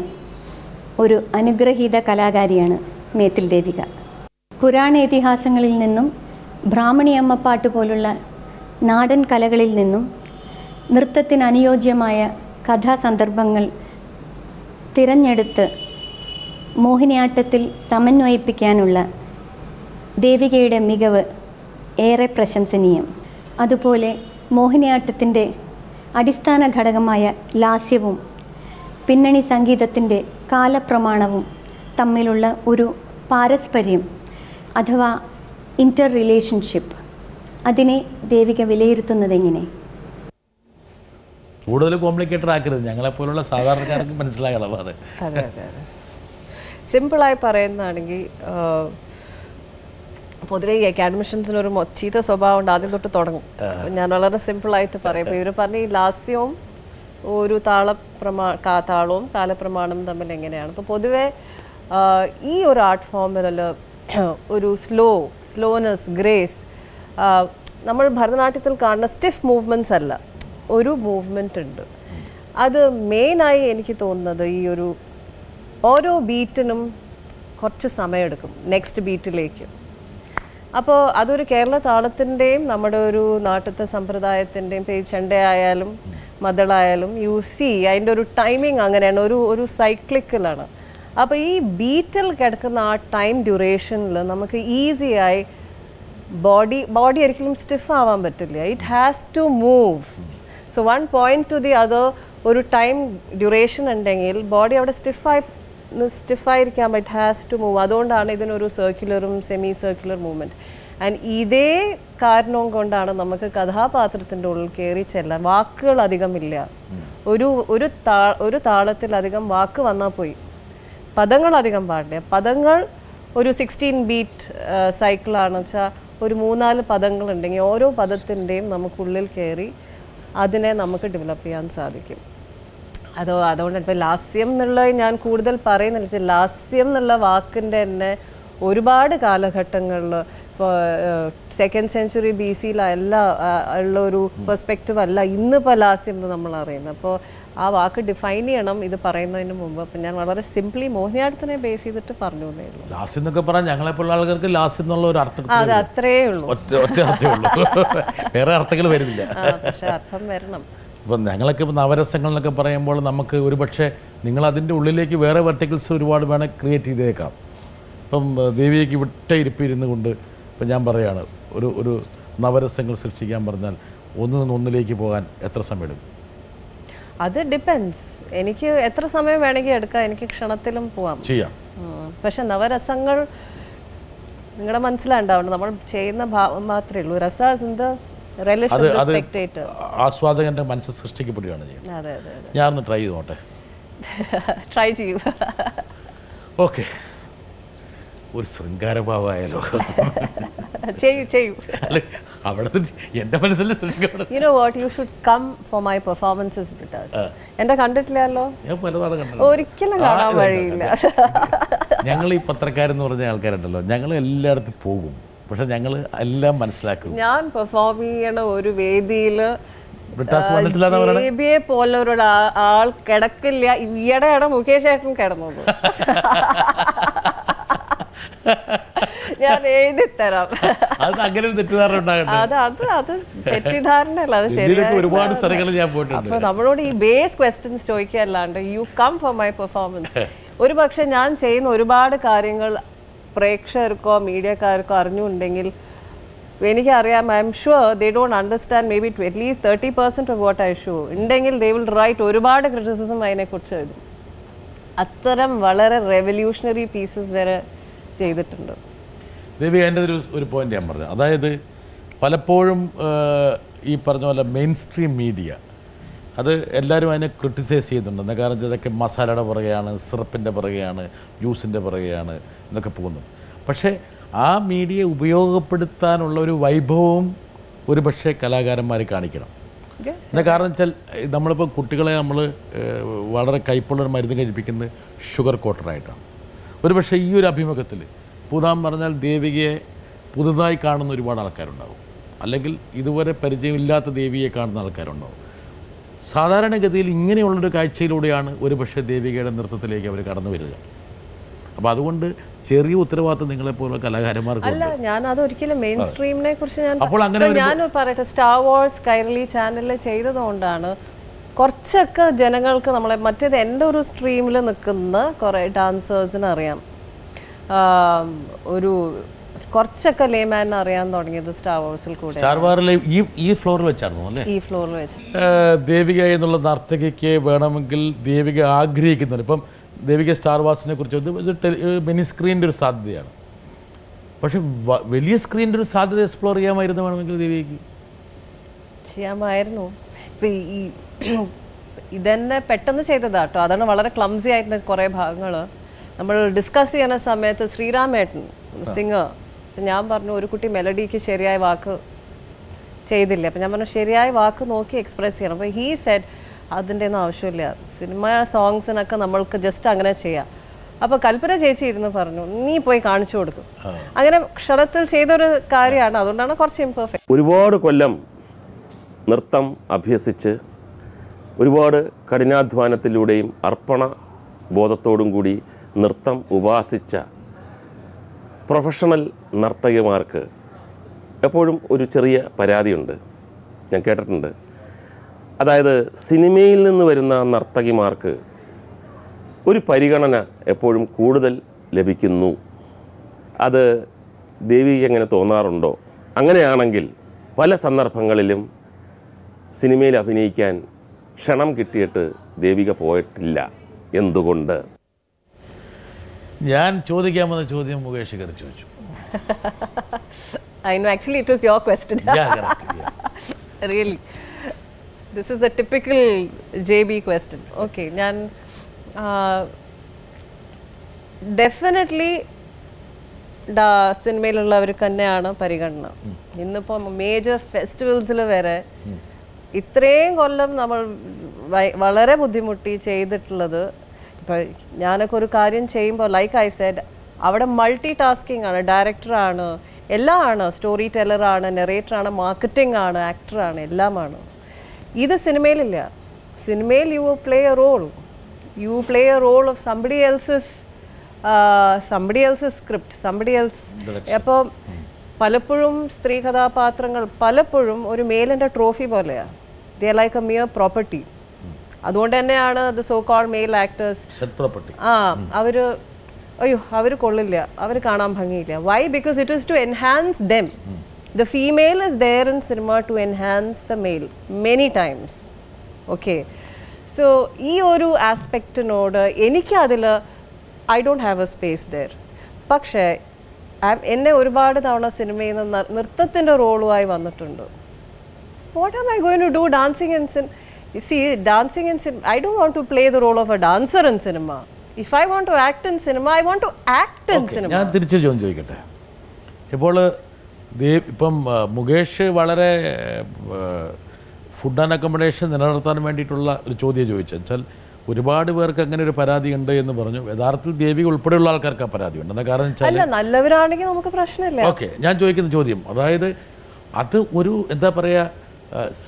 Speaker 10: ഒരു അനുഗ്രഹീത കലാകാരിയാണ് മേത്തിൽ ദേവിക. പുരാണ ഇതിഹാസങ്ങളിൽ നിന്നും ബ്രാഹ്മണിയമ്മപ്പാട്ട് പോലുള്ള നാടൻ കലകളിൽ നിന്നും നൃത്തത്തിന് അനുയോജ്യമായ കഥാസന്ദർഭങ്ങൾ തിരഞ്ഞെടുത്ത് മോഹിനിയാട്ടത്തിൽ സമന്വയിപ്പിക്കാനുള്ള ദേവികയുടെ മികവ് ഏറെ പ്രശംസനീയം. അതുപോലെ മോഹിനിയാട്ടത്തിൻ്റെ അടിസ്ഥാന ഘടകമായ ലാസ്യവും പിന്നണി സംഗീതത്തിൻ്റെ കാലപ്രമാണവും തമ്മിലുള്ള ഒരു പാരസ്പര്യം അഥവാ ഇൻ്റർ റിലേഷൻഷിപ്പ്, അതിനെ ദേവിക വിലയിരുത്തുന്നതെങ്ങനെ?
Speaker 1: കൂടുതൽ കോംപ്ലിക്കേറ്റഡ് ആക്കരുത്, ഞങ്ങളെപ്പോലുള്ള സാധാരണക്കാർക്ക് മനസ്സിലാകണം. അത്
Speaker 3: അതെ. സിമ്പിളായി പറയുന്നതാണെങ്കിൽ പൊതുവെ ഈ അക്കാഡമിഷ്യൻസിനൊരു ചീത്ത സ്വഭാവം ഉണ്ട്, ആദ്യം തൊട്ട് തുടങ്ങും. ഞാൻ വളരെ സിമ്പിളായിട്ട് പറയും. ഇവർ പറഞ്ഞ ഈ ലാസ്യവും ഒരു താളവും കാലപ്രമാണവും തമ്മിൽ എങ്ങനെയാണ്. അപ്പോൾ പൊതുവെ ഈ ഒരു ആർട്ട് ഫോമിൽ ഒരു സ്ലോനെസ്, ഗ്രേസ്, നമ്മൾ ഭരതനാട്യത്തിൽ കാണുന്ന സ്റ്റിഫ് മൂവ്മെൻറ്റ്സ് അല്ല, ഒരു മൂവ്മെൻ്റ് ഉണ്ട്. അത് മെയിനായി എനിക്ക് തോന്നുന്നത് ഈ ഒരു ഓരോ ബീറ്റിനും കുറച്ച് സമയമെടുക്കും നെക്സ്റ്റ് ബീറ്റിലേക്ക്. അപ്പോൾ അതൊരു കേരള താളത്തിൻ്റെയും നമ്മുടെ ഒരു നാട്ടിലത്തെ സമ്പ്രദായത്തിൻ്റെയും ചെണ്ടയായാലും മദ്ദളായാലും അതിൻ്റെ ഒരു ടൈമിങ് അങ്ങനെയാണ്, ഒരു സൈക്ലിക്കലാണ്. അപ്പോൾ ഈ ബീറ്റിൽ കിടക്കുന്ന ആ ടൈം ഡ്യൂറേഷനിൽ നമുക്ക് ഈസിയായി ബോഡി ഒരിക്കലും സ്റ്റിഫ് ആവാൻ പറ്റില്ല. It has to move. So one point to the other ഒരു ടൈം ഡ്യൂറേഷൻ ഉണ്ടെങ്കിൽ ബോഡി അവിടെ സ്റ്റിഫായിരിക്കാൻ ഇറ്റ് ഹാസ് ടു മൂവ്. അതുകൊണ്ടാണ് ഇതിനൊരു സർക്കുലറും സെമി സർക്കുലർ മൂവ്മെൻറ്റ്. ആൻഡ് ഇതേ കാരണവും കൊണ്ടാണ് നമുക്ക് കഥാപാത്രത്തിൻ്റെ ഉള്ളിൽ കയറി ചെല്ലാൻ വാക്കുകൾ അധികമില്ല. ഒരു താളത്തിലധികം വാക്ക് വന്നാൽ പോയി, പദങ്ങൾ അധികം പാടില്ല. പദങ്ങൾ ഒരു 16 ബീറ്റ് സൈക്കിളാണെന്ന് വെച്ചാൽ ഒരു 3-4 പദങ്ങളുണ്ടെങ്കിൽ ഓരോ പദത്തിൻ്റെയും നമുക്കുള്ളിൽ കയറി അതിനെ നമുക്ക് ഡെവലപ്പ് ചെയ്യാൻ സാധിക്കും. അതുകൊണ്ട് ഇപ്പോൾ ലാസ്യം എന്നുള്ളത് ഞാൻ കൂടുതൽ പറയുന്നില്ല വെച്ചാൽ ലാസ്യം എന്നുള്ള വാക്കിൻ്റെ തന്നെ ഒരുപാട് കാലഘട്ടങ്ങളിൽ ഇപ്പോൾ 2nd സെഞ്ച്വറി BC ഉള്ള ഒരു പെർസ്പെക്റ്റീവ് അല്ല ഇന്നിപ്പോൾ ലാസ്യം എന്ന് നമ്മൾ അറിയുന്നത്. അപ്പോൾ ആ വാക്ക് ഡിഫൈൻ ചെയ്യണം ഇത് പറയുന്നതിന് മുമ്പ്. അപ്പം ഞാൻ വളരെ സിംപ്ലി മോഹിനിയാട്ടത്തിനെ ബേസ് ചെയ്തിട്ട് പറഞ്ഞു തന്നെയുള്ളൂ.
Speaker 1: ലാസ്യം എന്നൊക്കെ പറഞ്ഞാൽ ഞങ്ങളെപ്പോലുള്ള ആൾക്കാർക്ക് ലാസ്യം എന്നുള്ള ഒരു അർത്ഥം
Speaker 3: അത് അത്രേ ഉള്ളൂ,
Speaker 1: ഒറ്റ അർത്ഥമേ ഉള്ളൂ, വേറെ അർത്ഥങ്ങൾ വരുന്നില്ല.
Speaker 3: പക്ഷെ അർത്ഥം വരണം.
Speaker 1: ഇപ്പം ഞങ്ങളൊക്കെ ഇപ്പോൾ നവരസങ്ങൾ എന്നൊക്കെ പറയുമ്പോൾ നമുക്ക് ഒരു പക്ഷേ നിങ്ങൾ അതിൻ്റെ ഉള്ളിലേക്ക് വേറെ വെർട്ടിക്കിൾസ് ഒരുപാട് വേണേൽ ക്രിയേറ്റ് ചെയ്തേക്കാം. ഇപ്പം ദേവിയേക്ക് വിട്ട ഇരിപ്പിരുന്ന് കൊണ്ട് ഇപ്പം ഞാൻ പറയുകയാണ് ഒരു നവരസങ്ങൾ സൃഷ്ടിക്കാൻ പറഞ്ഞാൽ ഒന്നിൽ നിന്ന് ഒന്നിലേക്ക് പോകാൻ എത്ര സമയം എടുക്കും?
Speaker 3: അത് ഡിപ്പെൻസ്. എനിക്ക് എത്ര സമയം വേണമെങ്കിൽ എടുക്കാം, എനിക്ക് ക്ഷണത്തിലും പോവാം
Speaker 1: ചെയ്യാം.
Speaker 3: പക്ഷെ നവരസങ്ങൾ നിങ്ങളുടെ മനസ്സിലുണ്ടാവണം, നമ്മൾ ചെയ്യുന്ന ഭാവം മാത്രമേ ഉള്ളൂ.
Speaker 1: ആസ്വാദകന്റെ മനസ്സ് സൃഷ്ടിക്കപ്പെടുകയാണ് ചെയ്യുന്നത്. ഞാനൊന്ന് ട്രൈ ചെയ്ത് നോട്ടെ.
Speaker 3: ട്രൈ ചെയ്യൂ.
Speaker 1: ഓക്കെ, ഒരു ശൃംഗാരഭാവായാലോ?
Speaker 3: ചെയ്യൂ.
Speaker 1: അവിടെ എന്റെ മനസ്സിൽ സൃഷ്ടിക്കപ്പെടും.
Speaker 3: You know what, you should come for my performances, Britas. എന്റെ കണ്ടിട്ടില്ലല്ലോ?
Speaker 1: ഞാൻ പലതാണ് കണ്ടത്.
Speaker 3: ഒരിക്കലും കാണാൻ വഴിയില്ല.
Speaker 1: ഞങ്ങൾ ഈ പത്രക്കാരെന്ന് പറഞ്ഞ ആൾക്കാരുണ്ടല്ലോ, ഞങ്ങൾ എല്ലായിടത്തും പോകും, പക്ഷെ ഞങ്ങൾ എല്ലാം മനസ്സിലാക്കും.
Speaker 3: ഞാൻ പെർഫോം ചെയ്യണ ഒരു വേദിയിൽ പോലൊരു ആൾ കിടക്കില്ല. ഈയിടെയാണ് മുകേഷ് ഏട്ടൻ കിടന്നത്. ഞാൻ എഴുതി തരാം.
Speaker 1: അങ്ങനെ അത്
Speaker 3: തെറ്റിദ്ധാരണയല്ല, അത് ശരിയാണ്.
Speaker 1: ഒരുപാട് സ്ഥലങ്ങളിൽ ഞാൻ പോയിട്ടുണ്ട്.
Speaker 3: അപ്പൊ നമ്മളോട് ഈ ബേസ് ക്വസ്റ്റ്യൻസ് ചോദിക്കാല്ലാണ്ട് you come for my performance. ഒരു പക്ഷെ ഞാൻ ചെയ്യുന്ന ഒരുപാട് കാര്യങ്ങൾ പ്രേക്ഷകർക്കോ മീഡിയക്കാർക്കോ അറിഞ്ഞുണ്ടെങ്കിൽ എനിക്കറിയാം, I am sure they don't understand may be at least 30% of what I show ഉണ്ടെങ്കിൽ ദേ വിൽ റൈറ്റ് ഒരുപാട് ക്രിറ്റിസിസം അതിനെക്കുറിച്ച് എഴുതും. അത്തരം വളരെ റെവല്യൂഷണറി പീസസ് വരെ ചെയ്തിട്ടുണ്ട്.
Speaker 1: ദേവി, എൻ്റെ ഒരു പോയിന്റ് ഞാൻ പറഞ്ഞത്, അതായത് പലപ്പോഴും ഈ പറഞ്ഞ പോലെ മെയിൻ സ്ട്രീം മീഡിയ അത് എല്ലാവരും അതിനെ ക്രിട്ടിസൈസ് ചെയ്യുന്നുണ്ട്. കാരണം ഇതൊക്കെ മസാലയുടെ പുറകെയാണ്, സിറപ്പിൻ്റെ പുറകെയാണ്, ജ്യൂസിൻ്റെ പുറകെയാണ് എന്നൊക്കെ പോകുന്നു. പക്ഷേ ആ മീഡിയ ഉപയോഗപ്പെടുത്താനുള്ള ഒരു വൈഭവവും ഒരു പക്ഷേ കലാകാരന്മാർ കാണിക്കണം. എന്താ കാരണം വെച്ചാൽ നമ്മളിപ്പോൾ കുട്ടികളെ നമ്മൾ വളരെ കയ്പുള്ളൊരു മരുന്ന് കഴിപ്പിക്കുന്നത് ഷുഗർ കോട്ടറായിട്ടാണ്. ഒരു പക്ഷേ ഈ ഒരു അഭിമുഖത്തിൽ പുതാൻ പറഞ്ഞാൽ ദേവികയെ പുതുതായി കാണുന്ന ഒരുപാട് ആൾക്കാരുണ്ടാവും, അല്ലെങ്കിൽ ഇതുവരെ പരിചയമില്ലാത്ത ദേവിയെ കാണുന്ന ആൾക്കാരുണ്ടാവും. സാധാരണഗതിയിൽ ഇങ്ങനെയുള്ളൊരു കാഴ്ചയിലൂടെയാണ് ഒരു പക്ഷേ ദേവികയുടെ നൃത്തത്തിലേക്ക് അവർ കടന്നു വരിക. അപ്പോൾ അതുകൊണ്ട് ചെറിയ ഉത്തരവാദിത്വം നിങ്ങളെപ്പോലുള്ള കലാകാരന്മാർക്ക്
Speaker 3: അല്ല. ഞാൻ അതൊരിക്കലും മെയിൻ സ്ട്രീമിനെ കുറിച്ച് ഞാൻ പറയട്ടെ, സ്റ്റാർ വാർസ് കൈരളി ചാനലിൽ ചെയ്തതുകൊണ്ടാണ് കുറച്ചൊക്കെ ജനങ്ങൾക്ക് നമ്മളെ മറ്റേത് എൻ്റെ ഒരു സ്ട്രീമിൽ നിൽക്കുന്ന കുറേ ഡാൻസേഴ്സിന് അറിയാം, ഒരു കുറച്ചൊക്കെ ലേമാൻ അറിയാൻ തുടങ്ങിയത് സ്റ്റാർ വാർസിൽ കൂടെ.
Speaker 1: സ്റ്റാർ വാറിലെ ഈ ഫ്ലോറിൽ വെച്ചായിരുന്നു അല്ലേ?
Speaker 3: ഈ ഫ്ലോറിൽ വെച്ച്
Speaker 1: ദേവിക എന്നുള്ള നർത്തകിക്ക് വേണമെങ്കിൽ ദേവിക ആഗ്രഹിക്കുന്നുണ്ട്. ഇപ്പം ദേവിക സ്റ്റാർ വാർസിനെ കുറിച്ച് മിനി സ്ക്രീനിൻ്റെ ഒരു സാധ്യതയാണ്. പക്ഷെ വലിയ സ്ക്രീനിൻ്റെ ഒരു സാധ്യത എക്സ്പ്ലോർ ചെയ്യാമായിരുന്നു വേണമെങ്കിൽ ദേവികയ്ക്ക്
Speaker 3: ചെയ്യാമായിരുന്നു. ഇപ്പം ഈ ഇതെന്നെ പെട്ടെന്ന് ചെയ്തതാട്ടോ, അതാണ് വളരെ ക്ലംസി ആയിട്ടുള്ള കുറേ ഭാഗങ്ങൾ നമ്മൾ ഡിസ്കസ് ചെയ്യുന്ന സമയത്ത് ശ്രീരാമേട്ടൻ സിംഗർ, ഞാൻ പറഞ്ഞു ഒരു കുട്ടി മെലഡിക്ക് ശരിയായ വാക്ക് ചെയ്തില്ല. അപ്പം ഞാൻ പറഞ്ഞു ശരിയായ വാക്ക് നോക്കി എക്സ്പ്രസ് ചെയ്യണം. അപ്പോൾ ഹീ സെഡ് അതിൻ്റെ ഒന്നും ആവശ്യമില്ല, സിനിമ സോങ്സിനൊക്കെ നമ്മൾക്ക് ജസ്റ്റ് അങ്ങനെ ചെയ്യാം. അപ്പോൾ കൽപ്പന ചേച്ചി ഇരുന്ന് പറഞ്ഞു നീ പോയി കാണിച്ചു കൊടുക്കും. അങ്ങനെ ക്ഷണത്തിൽ ചെയ്തൊരു കാര്യമാണ്, അതുകൊണ്ടാണ് കുറച്ച് ഇംപെർഫെക്റ്റ്.
Speaker 11: ഒരുപാട് കൊല്ലം നൃത്തം അഭ്യസിച്ച് ഒരുപാട് കഠിനാധ്വാനത്തിലൂടെയും അർപ്പണ ബോധത്തോടും കൂടി നൃത്തം ഉപാസിച്ച പ്രൊഫഷണൽ നർത്തകിമാർക്ക് എപ്പോഴും ഒരു ചെറിയ പരാതിയുണ്ട്, ഞാൻ കേട്ടിട്ടുണ്ട്. അതായത് സിനിമയിൽ നിന്ന് വരുന്ന നർത്തകിമാർക്ക് ഒരു പരിഗണന എപ്പോഴും കൂടുതൽ ലഭിക്കുന്നു. അത് ദേവിക്ക് എങ്ങനെ തോന്നാറുണ്ടോ? അങ്ങനെയാണെങ്കിൽ പല സന്ദർഭങ്ങളിലും സിനിമയിൽ അഭിനയിക്കാൻ ക്ഷണം കിട്ടിയിട്ട് ദേവിക പോയിട്ടില്ല. എന്തുകൊണ്ട്?
Speaker 1: ഞാൻ ചോദിക്കാമെന്ന ചോദ്യം മുകേഷ് കയറി ചോദിച്ചു.
Speaker 3: I know, actually it was your question.
Speaker 1: Yeah, correct, yeah.
Speaker 3: Really. This is the typical JB question. Okay, ഞാൻ ഡെഫിനറ്റ്ലി സിനിമയിലുള്ളവർക്ക് തന്നെയാണ് പരിഗണന. ഇന്നിപ്പോൾ മേജർ ഫെസ്റ്റിവൽസിൽ വരെ ഇത്രയും കൊല്ലം നമ്മൾ വളരെ ബുദ്ധിമുട്ടി ചെയ്തിട്ടുള്ളത്. ഇപ്പോൾ ഞാനൊക്കെ ഒരു കാര്യം ചെയ്യുമ്പോൾ ലൈക്ക് ഐ സെഡ്, അവിടെ മൾട്ടി ടാസ്കിങ് ആണ്, ഡയറക്ടറാണ്, എല്ലാം ആണ്, സ്റ്റോറി ടെല്ലറാണ്, നെറേറ്ററാണ്, മാർക്കറ്റിംഗ് ആണ്, ആക്ടറാണ്, എല്ലാമാണ്. ഇത് സിനിമയിലില്ല. സിനിമയിൽ you play a role, you play a role of somebody else's script, somebody else. അപ്പോൾ പലപ്പോഴും സ്ത്രീ കഥാപാത്രങ്ങൾ പലപ്പോഴും ഒരു മെയിലിൻ്റെ ട്രോഫി പോലെയാണ്. They like a mere property. അതുകൊണ്ട് തന്നെയാണ് the so called male actors അവർ കൊള്ളില്ല, അവർ കാണാൻ ഭംഗിയില്ല. Why? Because it is to enhance them. The female is there in cinema to enhance the male many times. Okay, so ഈ ഒരു ആസ്പെക്റ്റിനോട് എനിക്കതിൽ I don't have a space there. പക്ഷേ എന്നെ ഒരുപാട് തവണ സിനിമയിൽ നിന്ന് നൃത്തത്തിൻ്റെ റോളുമായി വന്നിട്ടുണ്ട്. What am I going to do dancing in dancing in cinema? I don't want to play the role of a dancer in cinema. If I want to act in cinema, I want to act in cinema.
Speaker 1: ഞാൻ തിരിച്ചു ചോദിക്കട്ടെ. ഇപ്പോൾ ഇപ്പം മുകേഷ് വളരെ food and accommodation നിലനിർത്താൻ വേണ്ടിയിട്ടുള്ള ഒരു ചോദ്യം ചോദിച്ചത് വെച്ചാൽ ഒരുപാട് പേർക്ക് അങ്ങനെ ഒരു പരാതി ഉണ്ട് എന്ന് പറഞ്ഞു. യഥാർത്ഥത്തിൽ ദേവിക ഉൾപ്പെടെയുള്ള ആൾക്കാർക്ക് ആ പരാതി ഉണ്ട്. എന്താ കാരണം വെച്ചാൽ
Speaker 3: നല്ലവരാണെങ്കിൽ നമുക്ക് പ്രശ്നമില്ല.
Speaker 1: ഓക്കെ, ഞാൻ ചോദിക്കുന്ന ചോദ്യം അതായത് അത് ഒരു എന്താ പറയുക,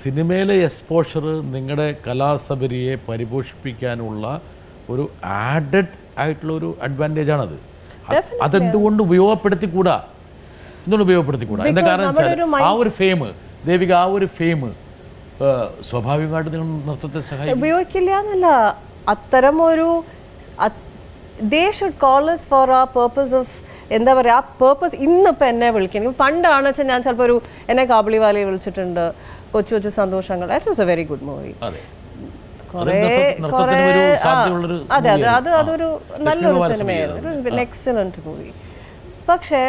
Speaker 1: സിനിമയിലെ എക്സ്പോഷർ നിങ്ങളുടെ കലാസബരിയെ പരിപോഷിപ്പിക്കാനുള്ള ഒരു ആഡഡ് ആയിട്ടുള്ളൊരു അഡ്വാൻറ്റേജാണത്. അതെന്തുകൊണ്ട് ഉപയോഗപ്പെടുത്തിക്കൂടാ? എന്തുകൊണ്ട് ഉപയോഗപ്പെടുത്തിക്കൂടാ? എന്താ കാരണം വെച്ചാൽ ആ ഒരു ഫെയിം, ദേവിക ആ ഒരു ഫെയിം സ്വാഭാവികമായിട്ട് നിങ്ങൾ നൃത്തത്തെ സഹായിക്കും.
Speaker 3: ഉപയോഗിക്കില്ല എന്നല്ല, അത്തരം ഒരു they should call us for ആ പേർപ്പസ് ഓഫ് എന്താ പറയുക, ആ പേർപ്പസ്. ഇന്നിപ്പോൾ എന്നെ വിളിക്കണം, പണ്ടാണ് വെച്ചാൽ ഞാൻ ചിലപ്പോൾ എന്നെ കാബുളിവാലയെ വിളിച്ചിട്ടുണ്ട്, കൊച്ചു കൊച്ചു സന്തോഷങ്ങൾ. That was a very good movie. അതെ, അതൊരു നല്ലൊരു സിനിമയായിരുന്നു, എക്സലന്റ് മൂവി. പക്ഷേ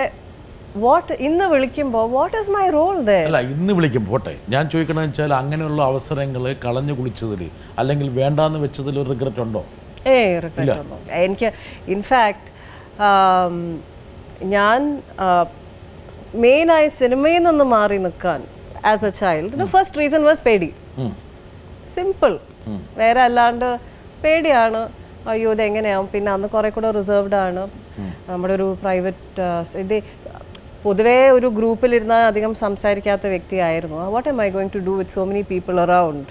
Speaker 3: ഇന്ന് വിളിക്കുമ്പോൾ what is my role there?
Speaker 1: അല്ല, ഇന്ന് വിളിക്കുമ്പോൾ പോട്ടെ, ഞാൻ ചോദിക്കണമെന്ന് വെച്ചാൽ അങ്ങനെയുള്ള അവസരങ്ങൾ കളഞ്ഞു കുളിച്ചതിൽ അല്ലെങ്കിൽ വേണ്ടാന്ന് വെച്ചതിൽ ഒരു റിഗ്രറ്റ് ഉണ്ടോ?
Speaker 3: റിഗ്രറ്റ് ഉണ്ടോ? എനിക്ക് ഇൻഫാക്ട് ഞാൻ മെയിനായി സിനിമയിൽ നിന്ന് മാറി നിൽക്കാൻ as A child, the first reason was പേടി. സിമ്പിൾ, വേറെ അല്ലാണ്ട് പേടിയാണ്. അയ്യോ ഇതെങ്ങനെയാവും. പിന്നെ അന്ന് കുറേ കൂടെ റിസർവ്ഡ് ആണ്. നമ്മുടെ ഒരു പ്രൈവറ്റ് ഇത് പൊതുവേ ഒരു ഗ്രൂപ്പിലിരുന്നാൽ അധികം സംസാരിക്കാത്ത വ്യക്തിയായിരുന്നു. What am I going to do with so many people around?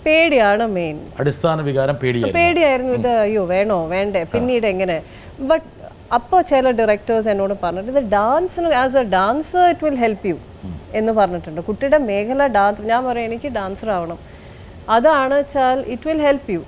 Speaker 3: പേടിയാണ് മെയിൻ.
Speaker 1: അടിസ്ഥാന വികാരം
Speaker 3: പേടിയായിരുന്നു. ഇത് അയ്യോ വേണോ വേണ്ടേ, പിന്നീട് എങ്ങനെ. ബട്ട് അപ്പോൾ ചില ഡയറക്ടേഴ്സ് എന്നോട് പറഞ്ഞിട്ട് ഇത് ഡാൻസിന് as A dancer it will help you എന്ന് പറഞ്ഞിട്ടുണ്ട്. കുട്ടിയുടെ മേഖല ഡാൻസ്. ഞാൻ പറയും എനിക്ക് ഡാൻസർ ആവണം, അതാണ് വെച്ചാൽ ഇറ്റ് വിൽ ഹെൽപ്പ് യു.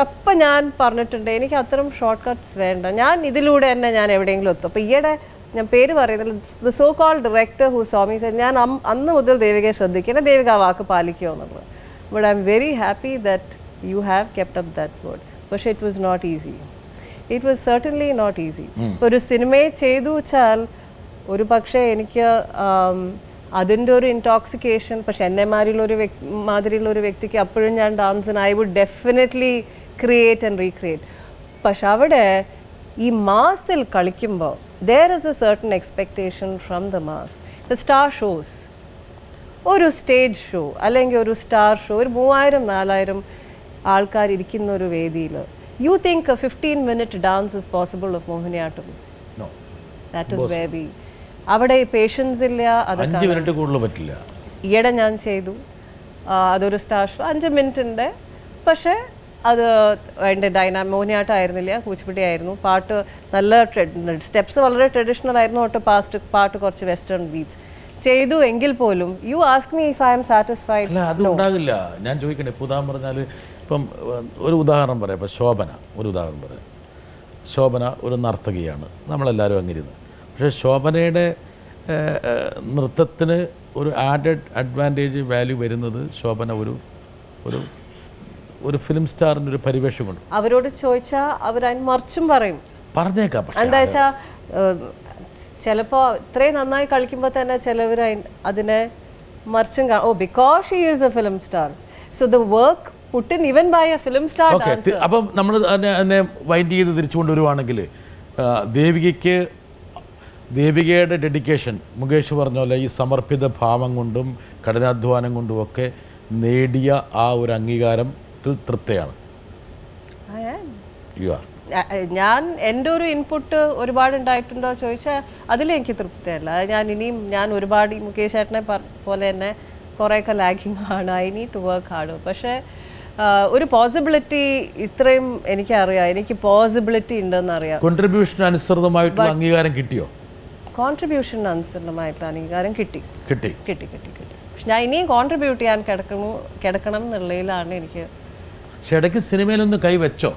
Speaker 3: അപ്പം ഞാൻ പറഞ്ഞിട്ടുണ്ട് എനിക്ക് അത്തരം ഷോർട്ട് കട്ട്സ് വേണ്ട, ഞാൻ ഇതിലൂടെ തന്നെ ഞാൻ എവിടെയെങ്കിലും എത്തും. അപ്പോൾ ഈയിടെ ഞാൻ പേര് പറയുന്നില്ല, the so called director who Swami said, ഞാൻ അന്ന് മുതൽ ദേവികയെ ശ്രദ്ധിക്കണം, ദേവിക ആ വാക്ക് പാലിക്കുക എന്നുള്ളത്. But I am very happy that you have kept up that word. പക്ഷേ it was not easy. It was certainly not easy. ഒരു സിനിമയെ ചെയ്തു വെച്ചാൽ ഒരു പക്ഷേ എനിക്ക് അതിൻ്റെ ഒരു ഇൻടോക്സിക്കേഷൻ, പക്ഷെ എന്നെ മാതിരിയുള്ള ഒരു വ്യക്തിക്ക് അപ്പോഴും ഞാൻ ഡാൻസിന് I would definitely create and recreate. പക്ഷെ അവിടെ ഈ മാസിൽ കളിക്കുമ്പോൾ there is a certain expectation from the mass. The star shows, ഒരു സ്റ്റേജ് ഷോ അല്ലെങ്കിൽ ഒരു സ്റ്റാർ ഷോ, ഒരു 3000-4000 ആൾക്കാർ ഇരിക്കുന്ന ഒരു വേദിയിൽ you think a 15-minute dance is possible of Mohiniyattam?
Speaker 1: No,
Speaker 3: that is very B. അവിടെ പേഷ്യൻസ് ഇല്ല. അത്
Speaker 1: 5 മിനിറ്റ് കൂടുതൽ പറ്റില്ല.
Speaker 3: ഈയിടെ ഞാൻ ചെയ്തു അതൊരു സ്റ്റാർ ഷോ 5 മിനിറ്റിൻ്റെ. പക്ഷേ അത് എൻ്റെ മോഹിനിയാട്ടം ആയിരുന്നില്ല, കൂച്ചിപ്പുടി ആയിരുന്നു. പാട്ട് നല്ല സ്റ്റെപ്സ് വളരെ ട്രഡീഷണൽ ആയിരുന്നു. പാട്ട് കുറച്ച് വെസ്റ്റേൺ ബീറ്റ്സ്. ചെയ്തു എങ്കിൽ പോലും you ask me if I M satisfied.
Speaker 1: അല്ല, അത് ഉണ്ടാകില്ല. ഞാൻ ചോദിക്കണേ, ഇപ്പോൾ ഉദാഹരണം പറഞ്ഞാൽ, ഇപ്പം ഒരു ഉദാഹരണം പറയാം. ഇപ്പം ശോഭന ഒരു ഉദാഹരണം പറയാം. ശോഭന ഒരു നർത്തകിയാണ്, നമ്മളെല്ലാവരും അങ്ങിരുന്ന്. പക്ഷേ ശോഭനയുടെ നൃത്തത്തിന് ഒരു ആഡഡ് അഡ്വാൻറ്റേജ് വാല്യൂ വരുന്നത് ശോഭന ഒരു ഫിലിം സ്റ്റാറിൻ്റെ ഒരു പരിവേഷം കൊണ്ട്.
Speaker 3: അവരോട് ചോദിച്ചാൽ അവരതിന് മറിച്ചും പറയും,
Speaker 1: പറഞ്ഞേക്കാം.
Speaker 3: എന്താ വെച്ചാൽ ചിലപ്പോൾ ഇത്രയും നന്നായി കളിക്കുമ്പോൾ തന്നെ ചിലവർ അതിനെ മറിച്ചും because she is a film star, so the work put in even by a film star.
Speaker 1: അപ്പം നമ്മൾ അതിനെ വൈൻഡ് ചെയ്ത് തിരിച്ചു കൊണ്ടുവരുവാണെങ്കിൽ, ദേവികയുടെ ഡെഡിക്കേഷൻ മുകേഷ് പറഞ്ഞ പോലെ ഈ സമർപ്പിത ഭാവം കൊണ്ടും കഠിനാധ്വാനം കൊണ്ടും ഒക്കെ നേടിയ ആ ഒരു അംഗീകാരത്തിൽ തൃപ്തയാണ്. You are.
Speaker 3: ഞാൻ എൻ്റെ ഒരു ഇൻപുട്ട് ഒരുപാട് ഉണ്ടായിട്ടുണ്ടോ ചോദിച്ചാൽ അതിലെനിക്ക് തൃപ്തിയല്ല. ഞാൻ ഒരുപാട് ഈ മുകേഷ് ചേട്ടനെ പോലെ തന്നെ കുറേയൊക്കെ ലാഗിങ് ആണ്. I need to work hard. പക്ഷേ ഒരു പോസിബിലിറ്റി ഇത്രയും എനിക്കറിയാം, എനിക്ക് പോസിബിലിറ്റി ഉണ്ടെന്ന് അറിയാം.
Speaker 1: കോൺട്രിബ്യൂഷൻ അനുസൃതമായിട്ടുള്ള അംഗീകാരം കിട്ടിയോ?
Speaker 3: കോൺട്രിബ്യൂഷൻ അനുസൃതമായിട്ടുള്ള അംഗീകാരം കിട്ടി. പക്ഷെ ഞാൻ ഇനിയും കോൺട്രിബ്യൂട്ട് ചെയ്യാൻ കിടക്കണം എന്നുള്ളതിലാണ് എനിക്ക്.
Speaker 1: പക്ഷെ ഇടയ്ക്ക് സിനിമയിലൊന്ന് കൈവച്ചോ?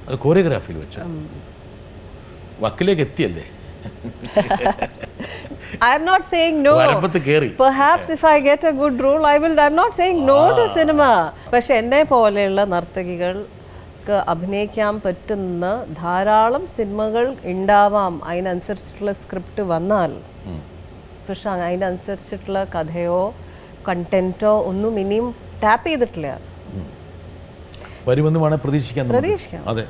Speaker 1: അത് കോറിയോഗ്രാഫിയിൽ വെച്ചോ? വക്കിലേക്ക് എത്തിയല്ലേ?
Speaker 3: I am not saying no. Perhaps if I get a good role, I'm not saying no to cinema. പക്ഷെ എന്നെ പോലെയുള്ള നർത്തകികൾക്ക് അഭിനയിക്കാൻ പറ്റുന്ന ധാരാളം സിനിമകൾ ഉണ്ടാവാം, അതിനനുസരിച്ചിട്ടുള്ള സ്ക്രിപ്റ്റ് വന്നാൽ. പക്ഷെ അതിനനുസരിച്ചിട്ടുള്ള കഥയോ കണ്ടന്റോ ഒന്നും ഇനിയും ടാപ്പ് ചെയ്തിട്ടില്ല.
Speaker 1: വരുമെന്ന് വേണേൽ പ്രതീക്ഷിക്കാം.
Speaker 3: പ്രതീക്ഷിക്കാം.
Speaker 1: അതെ.